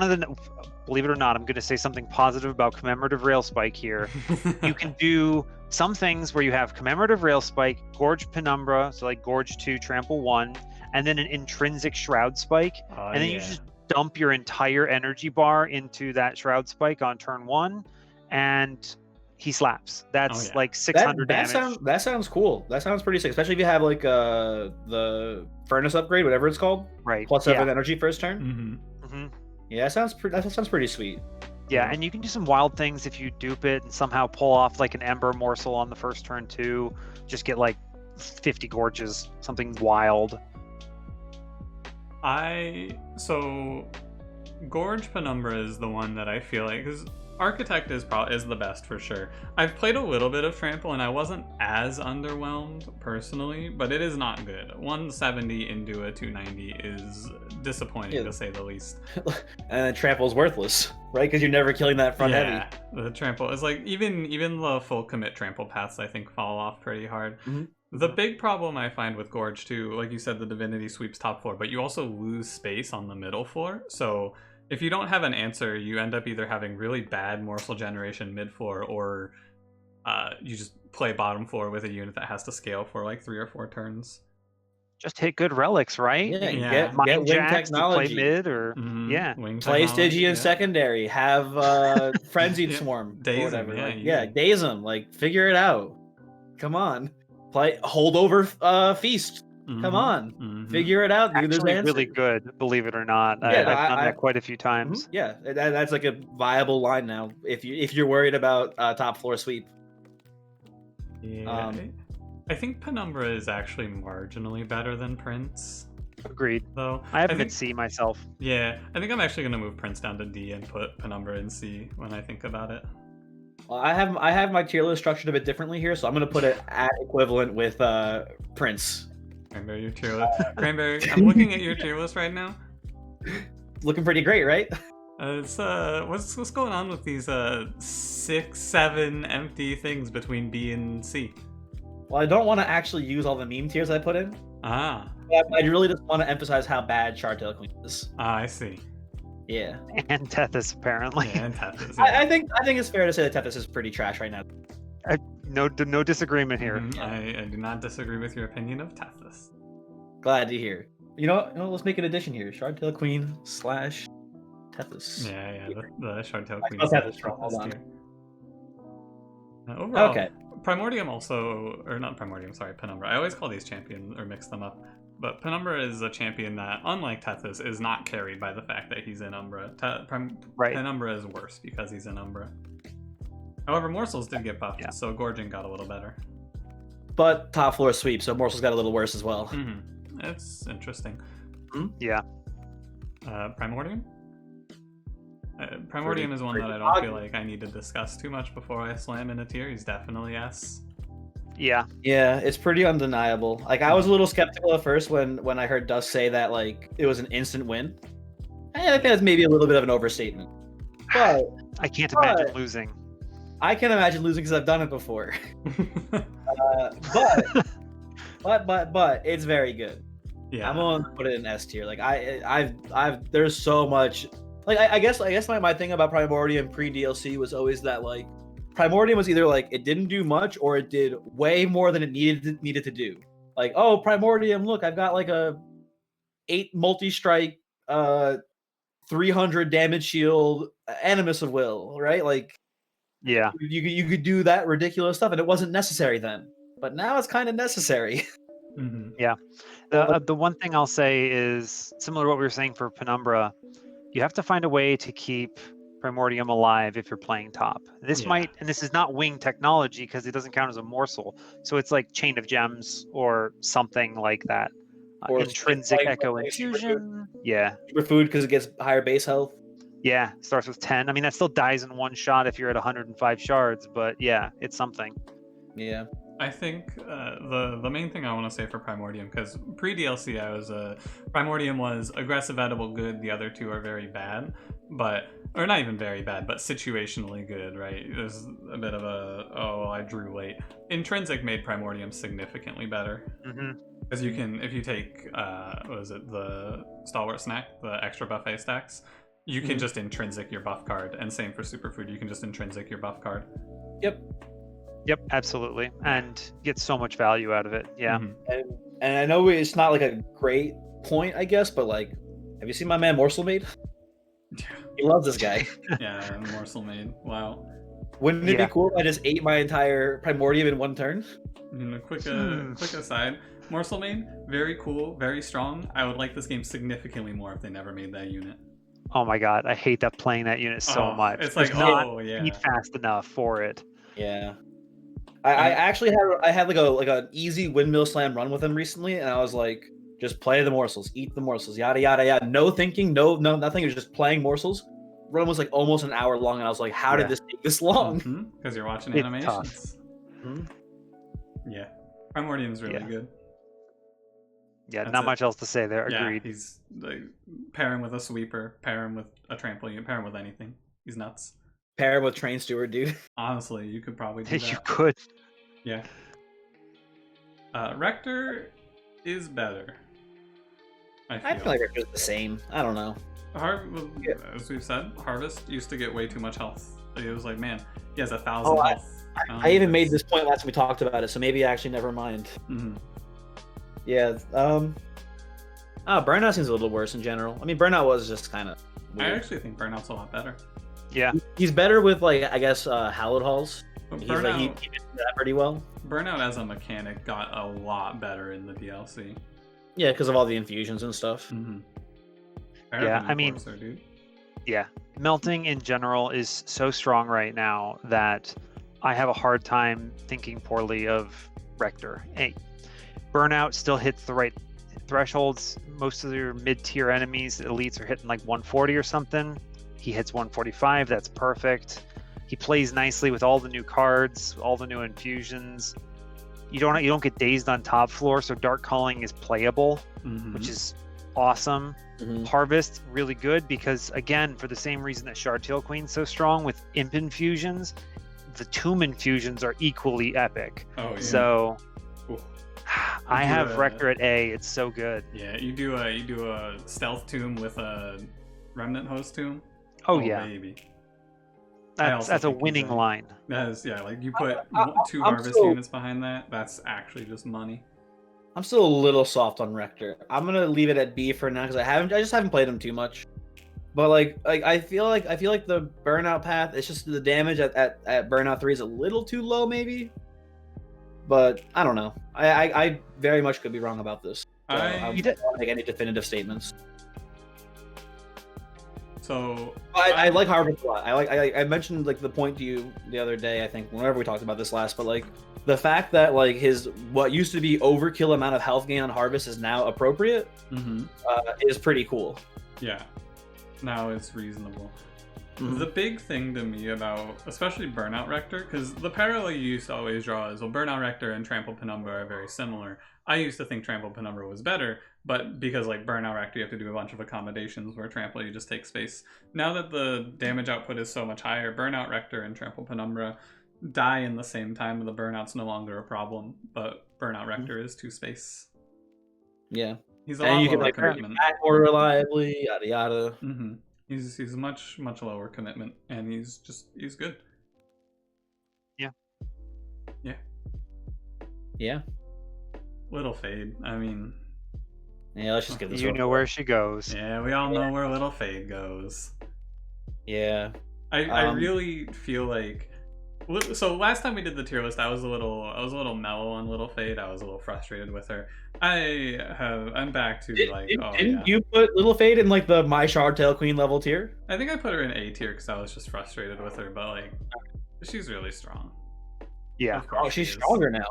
Believe it or not, I'm going to say something positive about Commemorative Rail Spike here. You can do some things where you have Commemorative Rail Spike, Gorge Penumbra, so like Gorge 2, Trample 1, and then an intrinsic Shroud Spike. And then you just dump your entire energy bar into that Shroud Spike on turn 1, and he slaps. That's like 600 damage. That sounds cool. That sounds pretty sick, especially if you have like the Furnace upgrade, whatever it's called. Right. Plus 7 energy first turn. Yeah, that sounds pretty sweet. Yeah, and you can do some wild things if you dupe it and somehow pull off like an Ember morsel on the first turn too. Just get like 50 Gorges, something wild. So Gorge Penumbra is the one that I feel like, because Architect is the best for sure. I've played a little bit of Trample and I wasn't as underwhelmed personally, but it is not good. 170 into a 290 is disappointing to say the least. And Trample's worthless, right? Because you're never killing that front heavy. Yeah, the Trample is like even the full commit Trample paths I think fall off pretty hard. The big problem I find with Gorge too, like you said, the Divinity sweeps top floor, but you also lose space on the middle floor. So if you don't have an answer, you end up either having really bad morsel generation mid floor, or you just play bottom floor with a unit that has to scale for like 3 or 4 turns. Just hit good relics, right? Get wing technology. Play mid or play Stygian secondary. Have Frenzied Swarm. Daze or whatever. him, daze them. Like figure it out. Come on. Play Holdover Feast. Come on, figure it out. Actually, really good, believe it or not. I've done that quite a few times. Yeah, that's like a viable line now. If you're worried about top floor sweep. Yeah, I think Penumbra is actually marginally better than Prince. Agreed. Though I have him at C myself. Yeah, I think I'm actually gonna move Prince down to D and put Penumbra in C when I think about it. Well, I have my tier list structured a bit differently here, so I'm gonna put it at equivalent with Prince. Cranberry, your tier list. Cranberry, I'm looking at your tier list right now. Looking pretty great, right? It's what's going on with these 6, 7 empty things between B and C? Well, I don't want to actually use all the meme tiers I put in. Ah. I really just want to emphasize how bad Shardtail Queen is. Ah, I see. Yeah. And Tethys, apparently. Yeah, and Tethys. Yeah. I think it's fair to say that Tethys is pretty trash right now. No disagreement here. I do not disagree with your opinion of Tethys. Glad to hear. You know, let's make an addition here. Shardtail Queen / Tethys. Yeah, the Shardtail Queen. I spelled Tethys wrong. Hold on. Overall, Okay. Primordium also, or not Primordium, sorry, Penumbra. I always call these champions, or mix them up. But Penumbra is a champion that, unlike Tethys, is not carried by the fact that he's in Umbra. Right. Penumbra is worse because he's in Umbra. However, Morsels did get buffed, Yeah. so Gorging got a little better. But top floor sweep, so Morsel's got a little worse as well. It's interesting. Yeah. Primordium? Primordium is one that I don't feel like I need to discuss too much before I slam in a tier. He's definitely S. Yeah. Yeah, it's pretty undeniable. Like, I was a little skeptical at first when I heard Dusk say that, like, it was an instant win. I think that's maybe a little bit of an overstatement. But I can't imagine losing. I can imagine losing because I've done it before. But it's very good. Yeah. I'm gonna put it in S tier. Like I've there's so much. Like I guess my thing about Primordium pre DLC was always that like Primordium was either like it didn't do much or it did way more than it needed to do. Like, oh, Primordium, look, I've got like a 8 multi-strike 300 damage shield Animus of Will, right? Like, yeah, you could do that ridiculous stuff and it wasn't necessary then. But now it's kind of necessary. Yeah. The one thing I'll say is similar to what we were saying for Penumbra. You have to find a way to keep Primordium alive if you're playing top. This this is not wing technology because it doesn't count as a morsel. So it's like Chain of Gems or something like that. Or intrinsic like Echo Infusion. Yeah. Superfood because it gets higher base health. Yeah, starts with 10. I mean, that still dies in one shot if you're at 105 shards, but yeah, it's something. Yeah. I think the main thing I want to say for Primordium, because pre-DLC Primordium was aggressive, edible, good. The other two are very bad, or not even very bad, but situationally good, right? There's a bit of I drew late. Intrinsic made Primordium significantly better. Because you can, if you take, the Stalwart Snack, the extra buffet stacks, you can just intrinsic your buff card, and same for Superfood, you can just intrinsic your buff card. Yep, absolutely, and get so much value out of it. Yeah. And I know it's not like a great point, I guess, but like, have you seen my man Morsel Maid? He loves this guy. Yeah, Morsel Maid. Wow. Wouldn't it be cool if I just ate my entire Primordium in one turn? Quick aside. Morsel Maid, very cool, very strong. I would like this game significantly more if they never made that unit. Oh my god, I hate that playing that unit so much. It's like, eat fast enough for it. Yeah. I actually had like an easy windmill slam run with him recently, and I was like, just play the morsels, eat the morsels, yada yada yada. No thinking, no nothing. It was just playing morsels. Run was like almost an hour long, and I was like, how did this take this long? Because you're watching animations. Yeah, Primordium is really good. Yeah, not much else to say there. Agreed. Yeah, he's like, pair him with a sweeper, pair him with a trampoline, pair him with anything. He's nuts. Pair with Train Steward, dude. Honestly, you could probably do that. You could. Yeah. Rector is better. I feel like Rector's the same. I don't know. As we've said, Harvest used to get way too much health. It was like, man, he has 1,000 health. I even made this point last time we talked about it, so maybe actually never mind. Yeah. Burnout seems a little worse in general. I mean, Burnout was just kind of weird. I actually think Burnout's a lot better. Yeah. He's better with, like, I guess, Hallowed Halls. But he did that pretty well. Burnout as a mechanic got a lot better in the DLC. Yeah, because of all the infusions and stuff. Yeah, I mean, dude. Yeah, melting in general is so strong right now that I have a hard time thinking poorly of Rector. Hey, Burnout still hits the right thresholds. Most of your mid-tier enemies, elites, are hitting like 140 or something. He hits 145. That's perfect. He plays nicely with all the new cards, all the new infusions. You don't get dazed on top floor, so Dark Calling is playable, which is awesome. Harvest, really good, because again, for the same reason that Shardtail Queen's so strong with Imp infusions, the Tomb infusions are equally epic. Oh yeah. So I have Rector at A. It's so good. Yeah, you do a Stealth Tomb with a Remnant Host Tomb. Oh yeah. Baby. That's a winning line. That is, yeah, like you put 2 Harvest units behind that, that's actually just money. I'm still a little soft on Rector. I'm gonna leave it at B for now because I just haven't played him too much. But like I feel like the burnout path, it's just the damage at burnout 3 is a little too low maybe. But I don't know. I very much could be wrong about this. So I don't want to make any definitive statements. So I like Harvest a lot. I mentioned like the point to you the other day, I think, whenever we talked about this last, but like the fact that like his what used to be overkill amount of health gain on Harvest is now appropriate is pretty cool. Yeah. Now it's reasonable. The big thing to me about especially Burnout Rector, because the parallel you used to always draw is, well, Burnout Rector and Trample Penumbra are very similar. I used to think Trample Penumbra was better, but because like Burnout Rector, you have to do a bunch of accommodations, where Trample, you just take space. Now that the damage output is so much higher, Burnout Rector and Trample Penumbra die in the same time, and the Burnout's no longer a problem, but Burnout Rector is 2 space. Yeah. He's a lot you can lower like commitment. back more reliably, yada yada. He's much lower commitment, and he's good. Yeah. Little Fade. I mean, yeah. Let's just give this. You know where she goes. Yeah, we all know where Little Fade goes. Yeah. I really feel like. So last time we did the tier list, I was a little mellow on Little Fade. I was a little frustrated with her. I'm back to Didn't you put Little Fade in like the My Shardtail Queen level tier? I think I put her in A tier because I was just frustrated with her, but like, she's really strong. Yeah. Oh, she's stronger now.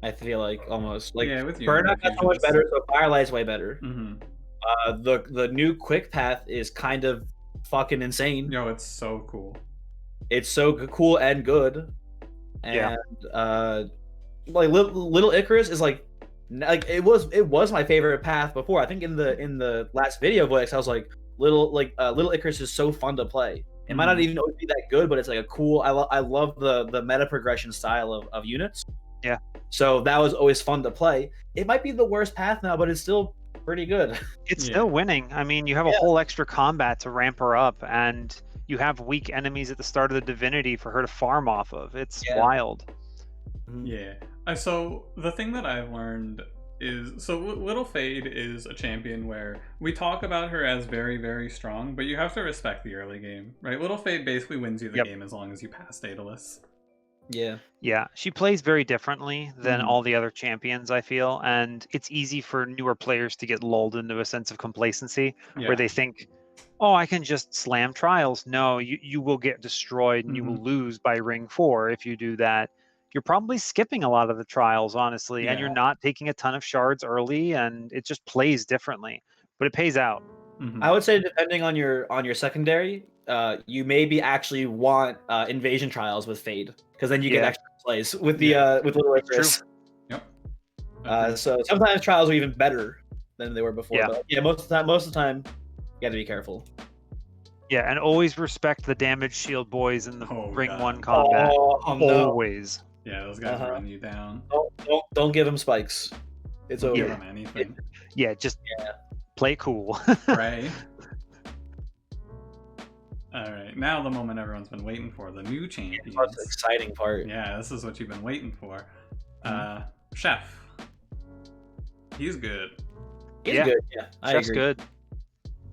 I feel like almost like with Burnout got so much better, so Firelight's way better. The new quick path is kind of fucking insane. Yo, it's so cool. It's so cool and good. And like Little Icarus is like it was my favorite path before. I think in the last video voice I was like Little Icarus is so fun to play. It might not even always be that good, but it's like a cool. I love the meta progression style of units. Yeah. So that was always fun to play. It might be the worst path now, but it's still pretty good. It's still winning. I mean, you have a whole extra combat to ramp her up, and you have weak enemies at the start of the Divinity for her to farm off of. It's wild. Yeah. So the thing that I've learned is, so Little Fade is a champion where we talk about her as very, very strong, but you have to respect the early game, right? Little Fade basically wins you the game as long as you pass Daedalus. Yeah, she plays very differently than all the other champions, I feel, and it's easy for newer players to get lulled into a sense of complacency where they think, oh, I can just slam trials. No, you will get destroyed and you will lose by ring 4 if you do that. You're probably skipping a lot of the trials, honestly, and you're not taking a ton of shards early, and it just plays differently, but it pays out. I would say depending on your secondary, you maybe actually want invasion trials with Fade, because then you get extra plays with the with Little Icarus. Yep. So sometimes trials are even better than they were before. Yeah. But most of the time, you got to be careful. Yeah, and always respect the damage shield boys in the ring 1 combat. Always. Yeah, those guys run you down. Don't give them spikes. It's over. Don't give them anything. Just play cool. Right. All right, now the moment everyone's been waiting for, the new champions. That's the exciting part. Yeah, this is what you've been waiting for. Chef. He's good. He's good, yeah. Chef's good.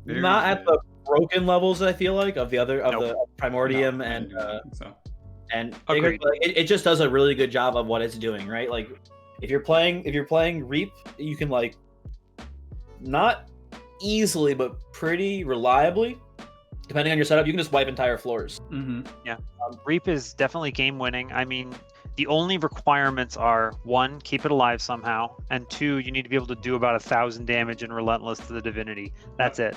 Very Not good. at the broken levels, I feel like, of the Primordium and Agreed. it just does a really good job of what it's doing, right? Like if you're playing Reap, you can like not easily but pretty reliably, depending on your setup, you can just wipe entire floors. Reap is definitely game winning. I mean, the only requirements are 1, keep it alive somehow, and 2, you need to be able to do about 1,000 damage in Relentless to the Divinity. That's it.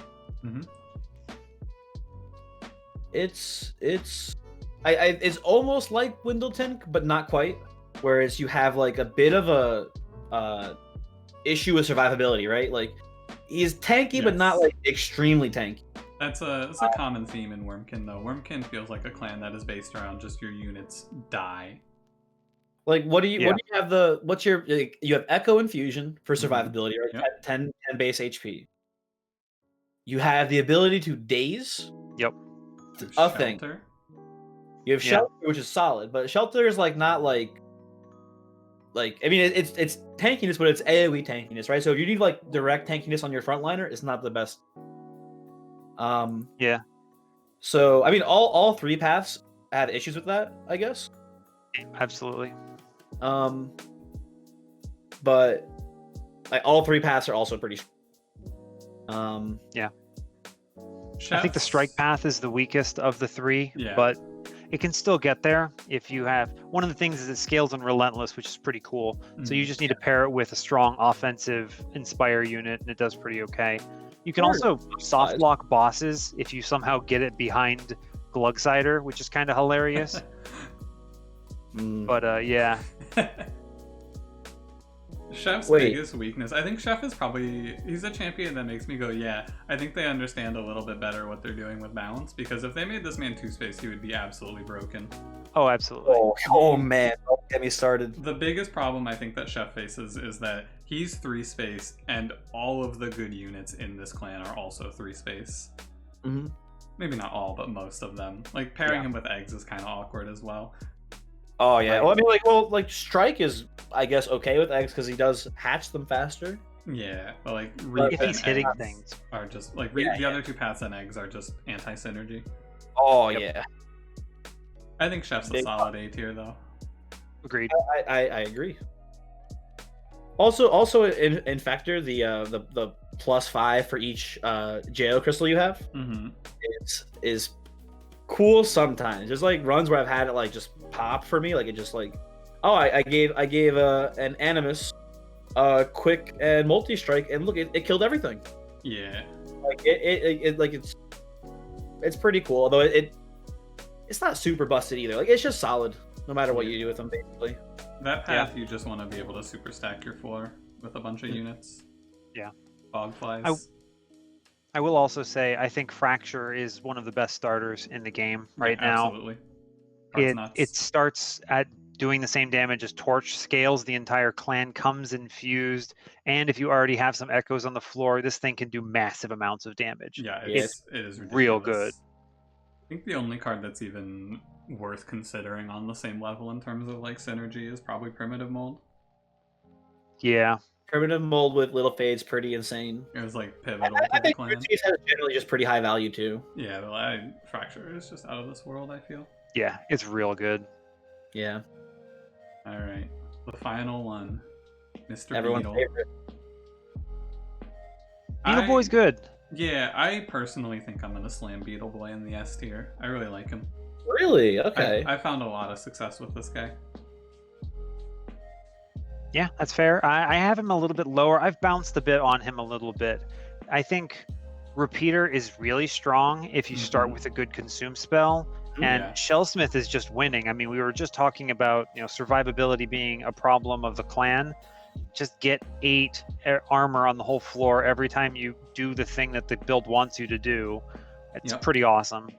It's it's almost like Windleton, but not quite. Whereas you have like a bit of a issue with survivability, right? Like he's tanky, but not like extremely tanky. That's a common theme in Wormkin, though. Wormkin feels like a clan that is based around just your units die. Like, what do you have what's your, like, you have Echo Infusion for survivability, right? Yep. 10 base HP. You have the ability to daze. Yep. A thing. You have Shelter, which is solid, but Shelter is like not like I mean it's tankiness, but it's AoE tankiness, right? So if you need like direct tankiness on your frontliner, it's not the best. Yeah. So I mean all three paths have issues with that, I guess. Absolutely. But like all three paths are also pretty yeah. I think the strike path is the weakest of the three, but it can still get there if you have. One of the things is it scales on Relentless, which is pretty cool. So you just need to pair it with a strong offensive Inspire unit, and it does pretty okay. You can also soft lock bosses if you somehow get it behind Glugsider, which is kind of hilarious. But yeah. Chef's biggest weakness, I think Chef is he's a champion that makes me go, yeah, I think they understand a little bit better what they're doing with balance, because if they made this man 2-space, he would be absolutely broken. Oh, absolutely. Oh man, don't get me started. The biggest problem I think that Chef faces is that he's 3-space, and all of the good units in this clan are also 3-space. Maybe not all, but most of them. Like, pairing him with eggs is kind of awkward as well. Oh yeah, well I mean like Strike is, I guess, okay with eggs because he does hatch them faster. Yeah, but like if he's hitting things are just like the other two paths and eggs are just anti-synergy. Oh yeah. I think Chef's a solid A tier though. Agreed. I agree. Also in Factor, the +5 for each JO crystal you have is cool sometimes. There's like runs where I've had it like just pop for me, like it just like, oh, I gave an Animus quick and multi-strike, and look, it killed everything. Yeah, like it's pretty cool, although it's not super busted either. Like it's just solid no matter what you do with them, basically. That path you just want to be able to super stack your floor with a bunch of units. Yeah. Fog flies. I will also say I think Fracture is one of the best starters in the game right now. Absolutely. It starts at doing the same damage as Torch, scales the entire clan, comes infused, and if you already have some echoes on the floor, this thing can do massive amounts of damage. Yeah, it is ridiculous. Real good. I think the only card that's even worth considering on the same level in terms of like synergy is probably Primitive Mold. Yeah. Primitive Mold with Little Fade's pretty insane. It was like pivotal. I think Rootsies has generally just pretty high value too. Yeah, but Fracture is just out of this world, I feel. Yeah, it's real good. Yeah. All right, the final one, Mr. Everyone's Beetle. favorite. Beetle Boy's good. Yeah, I personally think I'm gonna slam Beetle Boy in the S tier. I really like him. Really? Okay. I found a lot of success with this guy. Yeah, that's fair. I have him a little bit lower. I've bounced a bit on him a little bit. I think Repeater is really strong if you start with a good consume spell. And Shellsmith is just winning. I mean, we were just talking about, survivability being a problem of the clan. Just get 8 armor on the whole floor every time you do the thing that the build wants you to do. It's pretty awesome.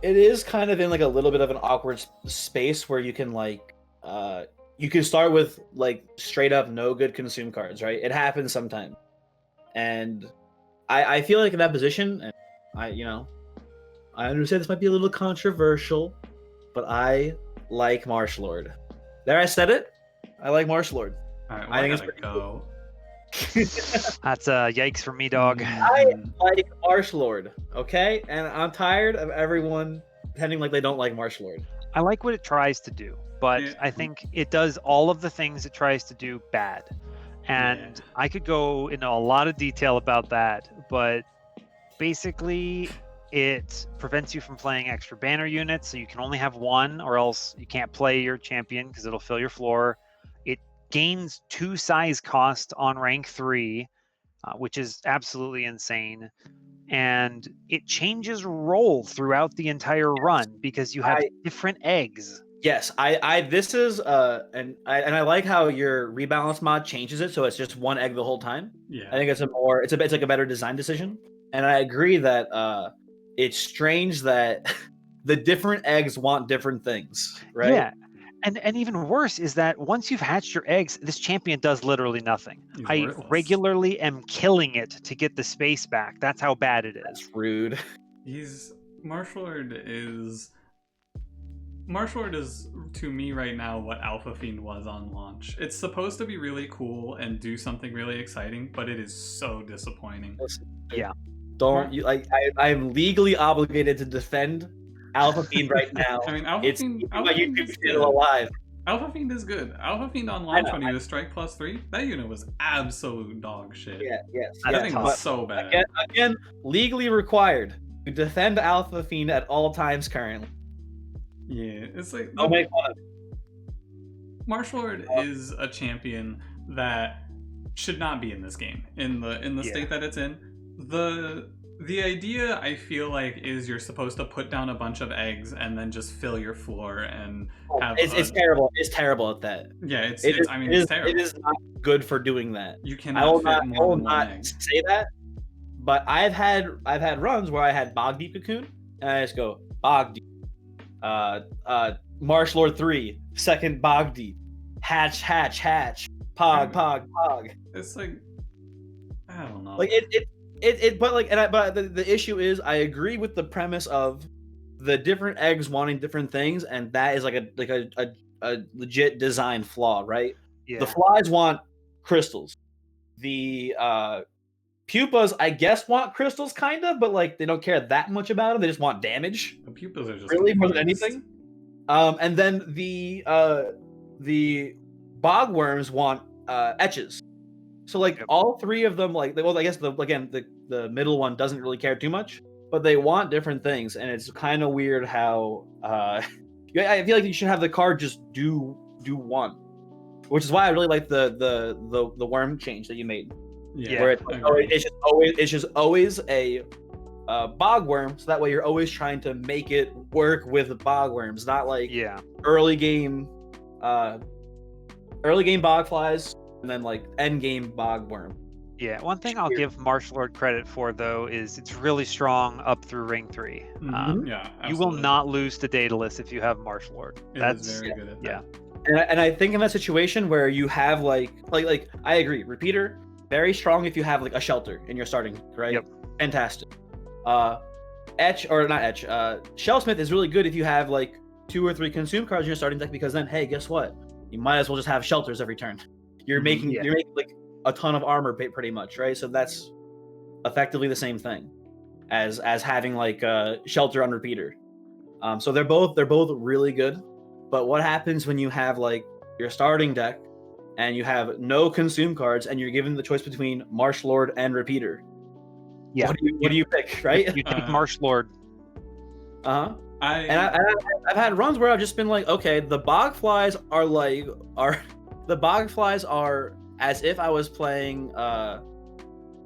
It is kind of in like a little bit of an awkward space where you can like you can start with like straight up no good consume cards, right? It happens sometimes. And I feel like in that position, and I understand this might be a little controversial, but I like Marsh Lord. There, I said it. I like Marsh Lord. All right, I think it's pretty cool. That's yikes for me, dog. I like Marsh Lord, okay? And I'm tired of everyone pretending like they don't like Marsh Lord. I like what it tries to do, but I think it does all of the things it tries to do bad. And I could go into a lot of detail about that, but basically it prevents you from playing extra banner units, so you can only have one, or else you can't play your champion because it'll fill your floor. It gains 2 size cost on rank 3, which is absolutely insane. and it changes role throughout the entire run because you have different eggs. Yes, this is and I like how your rebalance mod changes it so it's just one egg the whole time. Yeah. I think it's like a better design decision, and I agree that it's strange that the different eggs want different things, right? Yeah. And even worse is that once you've hatched your eggs, this champion does literally nothing. I regularly am killing it to get the space back. That's how bad it is. That's rude. Martial Lord is to me right now what Alpha Fiend was on launch. It's supposed to be really cool and do something really exciting, but it is so disappointing. Yeah. I'm legally obligated to defend Alpha Fiend right now. I mean, Alpha Fiend is good. Alive. Alpha Fiend is good. Alpha Fiend on launch when he was Strike +3, that unit was absolute dog shit. Yeah, yes. That thing was so bad. Again, legally required to defend Alpha Fiend at all times currently. Yeah, it's like I'll make fun of it. Martial Lord is a champion that should not be in this game in the state that it's in. The idea, I feel like, is you're supposed to put down a bunch of eggs and then just fill your floor and have. It's terrible. It's terrible at that. Yeah, it's terrible. It is not good for doing that. You cannot fit more than one egg. Say that, but I've had runs where I had Bog Deep Cocoon and I just go Bog Deep, Martial Lord 3, second Bog Deep, hatch, Pog. It's like, I don't know. Like but the issue is I agree with the premise of the different eggs wanting different things, and that is like a legit design flaw, right? Yeah. The flies want crystals. The pupas, I guess, want crystals kind of, but like they don't care that much about them. They just want damage. The pupas are just really more than anything. And then the bogworms want etches. So like all three of them, like, well, I guess the middle one doesn't really care too much, but they want different things, and it's kind of weird how I feel like you should have the card just do one, which is why I really like the worm change that you made. Yeah, where it's just always a bogworm, so that way you're always trying to make it work with bogworms, not like early game bogflies. And then like end game bogworm. Yeah, one thing I'll give Martial Lord credit for though is it's really strong up through Ring 3. You will not lose to Daedalus if you have Martial Lord. That's very good at that. And I think in that situation where you have like I agree, Repeater, very strong if you have like a shelter in your starting, right? Yep. Fantastic. Shellsmith is really good if you have like 2 or 3 consume cards in your starting deck, because then hey, guess what? You might as well just have shelters every turn. You're making like a ton of armor pretty much, right? So that's effectively the same thing as having like shelter on Repeater. So they're both really good. But what happens when you have like your starting deck and you have no consume cards and you're given the choice between Martial Lord and Repeater? Yeah. What do you pick, right? You take Martial Lord. I've had runs where I've just been like, okay, the bogflies are as if I was playing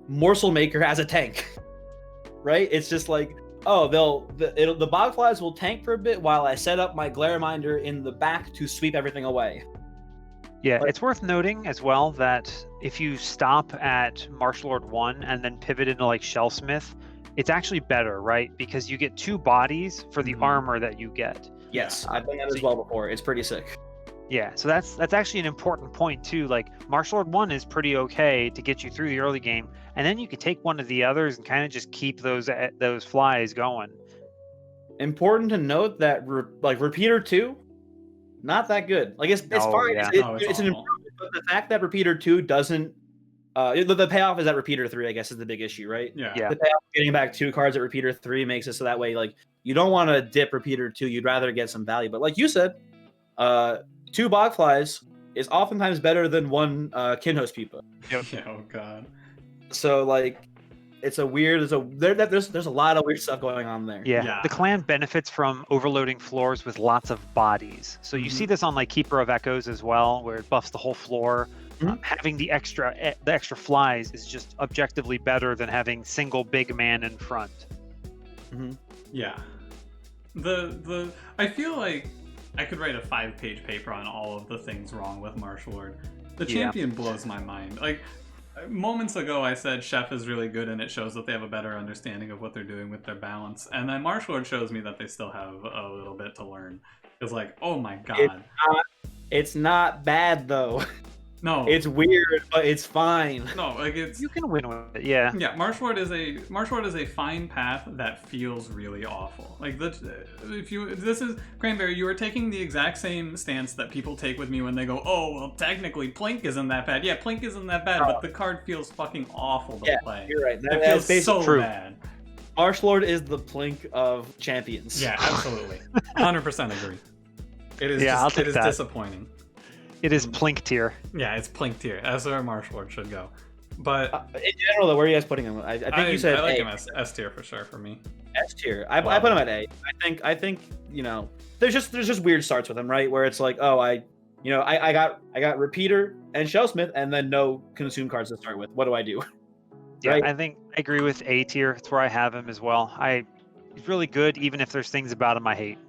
Morsel Maker as a tank, right? It's just like, oh, the bogflies will tank for a bit while I set up my Glareminder in the back to sweep everything away. Yeah, it's worth noting as well that if you stop at Martial Lord 1 and then pivot into like Shellsmith, it's actually better, right? Because you get 2 bodies for the armor that you get. Yes, I've done that as well before. It's pretty sick. Yeah, so that's actually an important point too. Like Martial Lord 1 is pretty okay to get you through the early game, and then you could take one of the others and kind of just keep those flies going. Important to note that Repeater 2, not that good. Like it's fine. Yeah. It's an improvement, but the fact that Repeater 2 doesn't the payoff is that Repeater 3, I guess, is the big issue, right? Yeah. The payoff getting back 2 cards at Repeater 3 makes it so that way like you don't want to dip Repeater 2, you'd rather get some value. But like you said, 2 bogflies is oftentimes better than 1 Kinhost pupa. Yep. Oh god. So like it's a weird there's a lot of weird stuff going on there. Yeah. The clan benefits from overloading floors with lots of bodies. So you see this on like Keeper of Echoes as well, where it buffs the whole floor. Having the extra flies is just objectively better than having single big man in front. Yeah. I feel like I could write a 5-page paper on all of the things wrong with Martyr Lord. The champion blows my mind. Like, moments ago I said Chef is really good and it shows that they have a better understanding of what they're doing with their balance. And then Martyr Lord shows me that they still have a little bit to learn. It's like, oh my god. It's not bad though. No. It's weird, but it's fine. No, like it's... You can win with it, yeah. Yeah, Martyr Lord is a fine path that feels really awful. Like, this is... Cranberry, you are taking the exact same stance that people take with me when they go, oh, well, technically, Plink isn't that bad. Yeah, Plink isn't that bad, but the card feels fucking awful to play. You're right. It feels so bad. Martyr Lord is the Plink of champions. Yeah, absolutely. 100% agree. It is it is disappointing. It is Plink tier. Yeah, it's Plink tier. That's where Martyr Lord should go. But in general, though, where are you guys putting him? I think you said I like A. him as S tier for sure for me. S tier. I put him at A. I think you know, there's just weird starts with him, right? Where it's like, oh, I got Repeater and Shellsmith, and then no consume cards to start with. What do I do? Yeah, right? I think I agree with A tier. That's where I have him as well. He's really good, even if there's things about him I hate.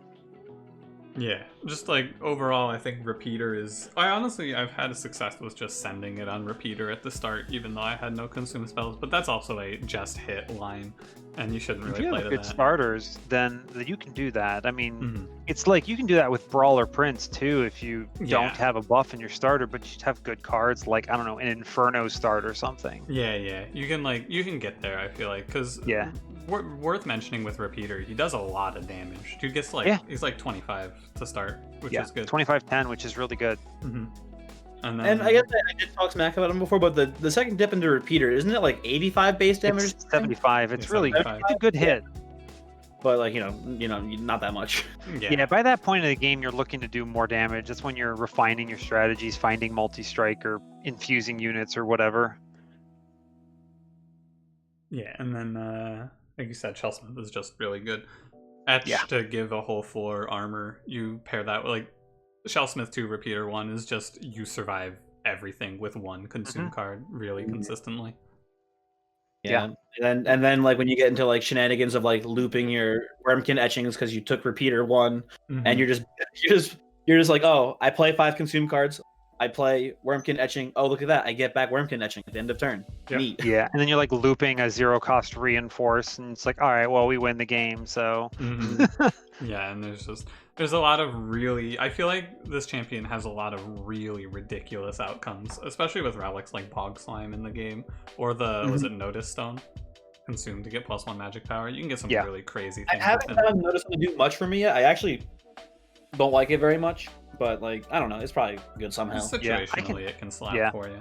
Yeah, just like overall, I think Repeater is... I've had a success with just sending it on Repeater at the start, even though I had no consume spells, but that's also a just hit line, and you shouldn't really play to that. If you have good starters, then you can do that. I mean, it's like you can do that with Brawler Prince too, if you don't have a buff in your starter, but you have good cards, like, I don't know, an Inferno start or something. Yeah, you can get there, I feel like, because... Yeah. Worth mentioning with Repeater, he does a lot of damage. Dude gets like he's like 25 to start, which is good. 25-10, which is really good. And I guess I did talk smack about him before, but the second dip into Repeater, isn't it like 85 base damage? It's 75. It's really 75. It's a good hit. But like you know, not that much. Yeah. By that point of the game, you're looking to do more damage. That's when you're refining your strategies, finding multi-strike or infusing units or whatever. Yeah, and then like you said, Shellsmith is just really good. Etch to give a whole floor armor. You pair that with like Shellsmith 2 Repeater 1 is just you survive everything with one consume card really consistently. Yeah. And then like when you get into like shenanigans of like looping your Wormkin etchings because you took Repeater 1 and you're just like, oh, I play 5 consume cards. I play Wormkin etching. Oh, look at that. I get back Wormkin etching at the end of turn. Neat. Yeah, and then you're like looping a 0-cost reinforce, and it's like, all right, well, we win the game, so. Yeah, and there's a lot of really... I feel like this champion has a lot of really ridiculous outcomes, especially with relics like Bog Slime in the game, or the, was it Notice Stone? Consumed to get +1 magic power. You can get some really crazy things. I haven't had Notice Stone to do much for me yet. I actually don't like it very much. But like, I don't know, it's probably good somehow. Situationally, it can slap for you.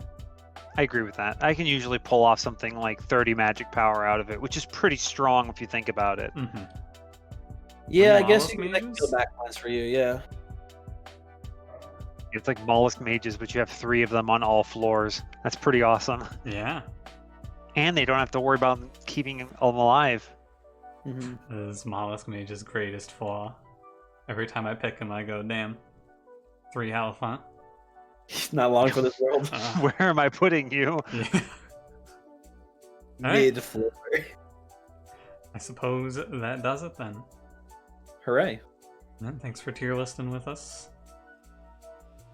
I agree with that. I can usually pull off something like 30 magic power out of it, which is pretty strong if you think about it. Yeah, I guess you can like kill backlines for you. Yeah. It's like Mollusk Mages, but you have 3 of them on all floors. That's pretty awesome. Yeah. And they don't have to worry about keeping them alive. This is Mollusk Mage's greatest flaw. Every time I pick him, I go, damn. 3 health, huh? He's not long for this world. Where am I putting you? Mid floor. I suppose that does it then. Hooray. And thanks for tier listing with us.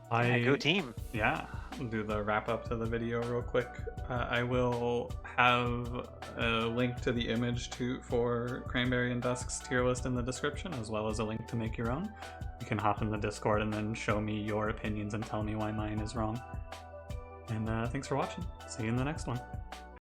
Go team. Yeah, I'll do the wrap up to the video real quick. I will have a link to the image for Cranberry and Dusk's tier list in the description, as well as a link to make your own. You can hop in the Discord and then show me your opinions and tell me why mine is wrong. And thanks for watching. See you in the next one.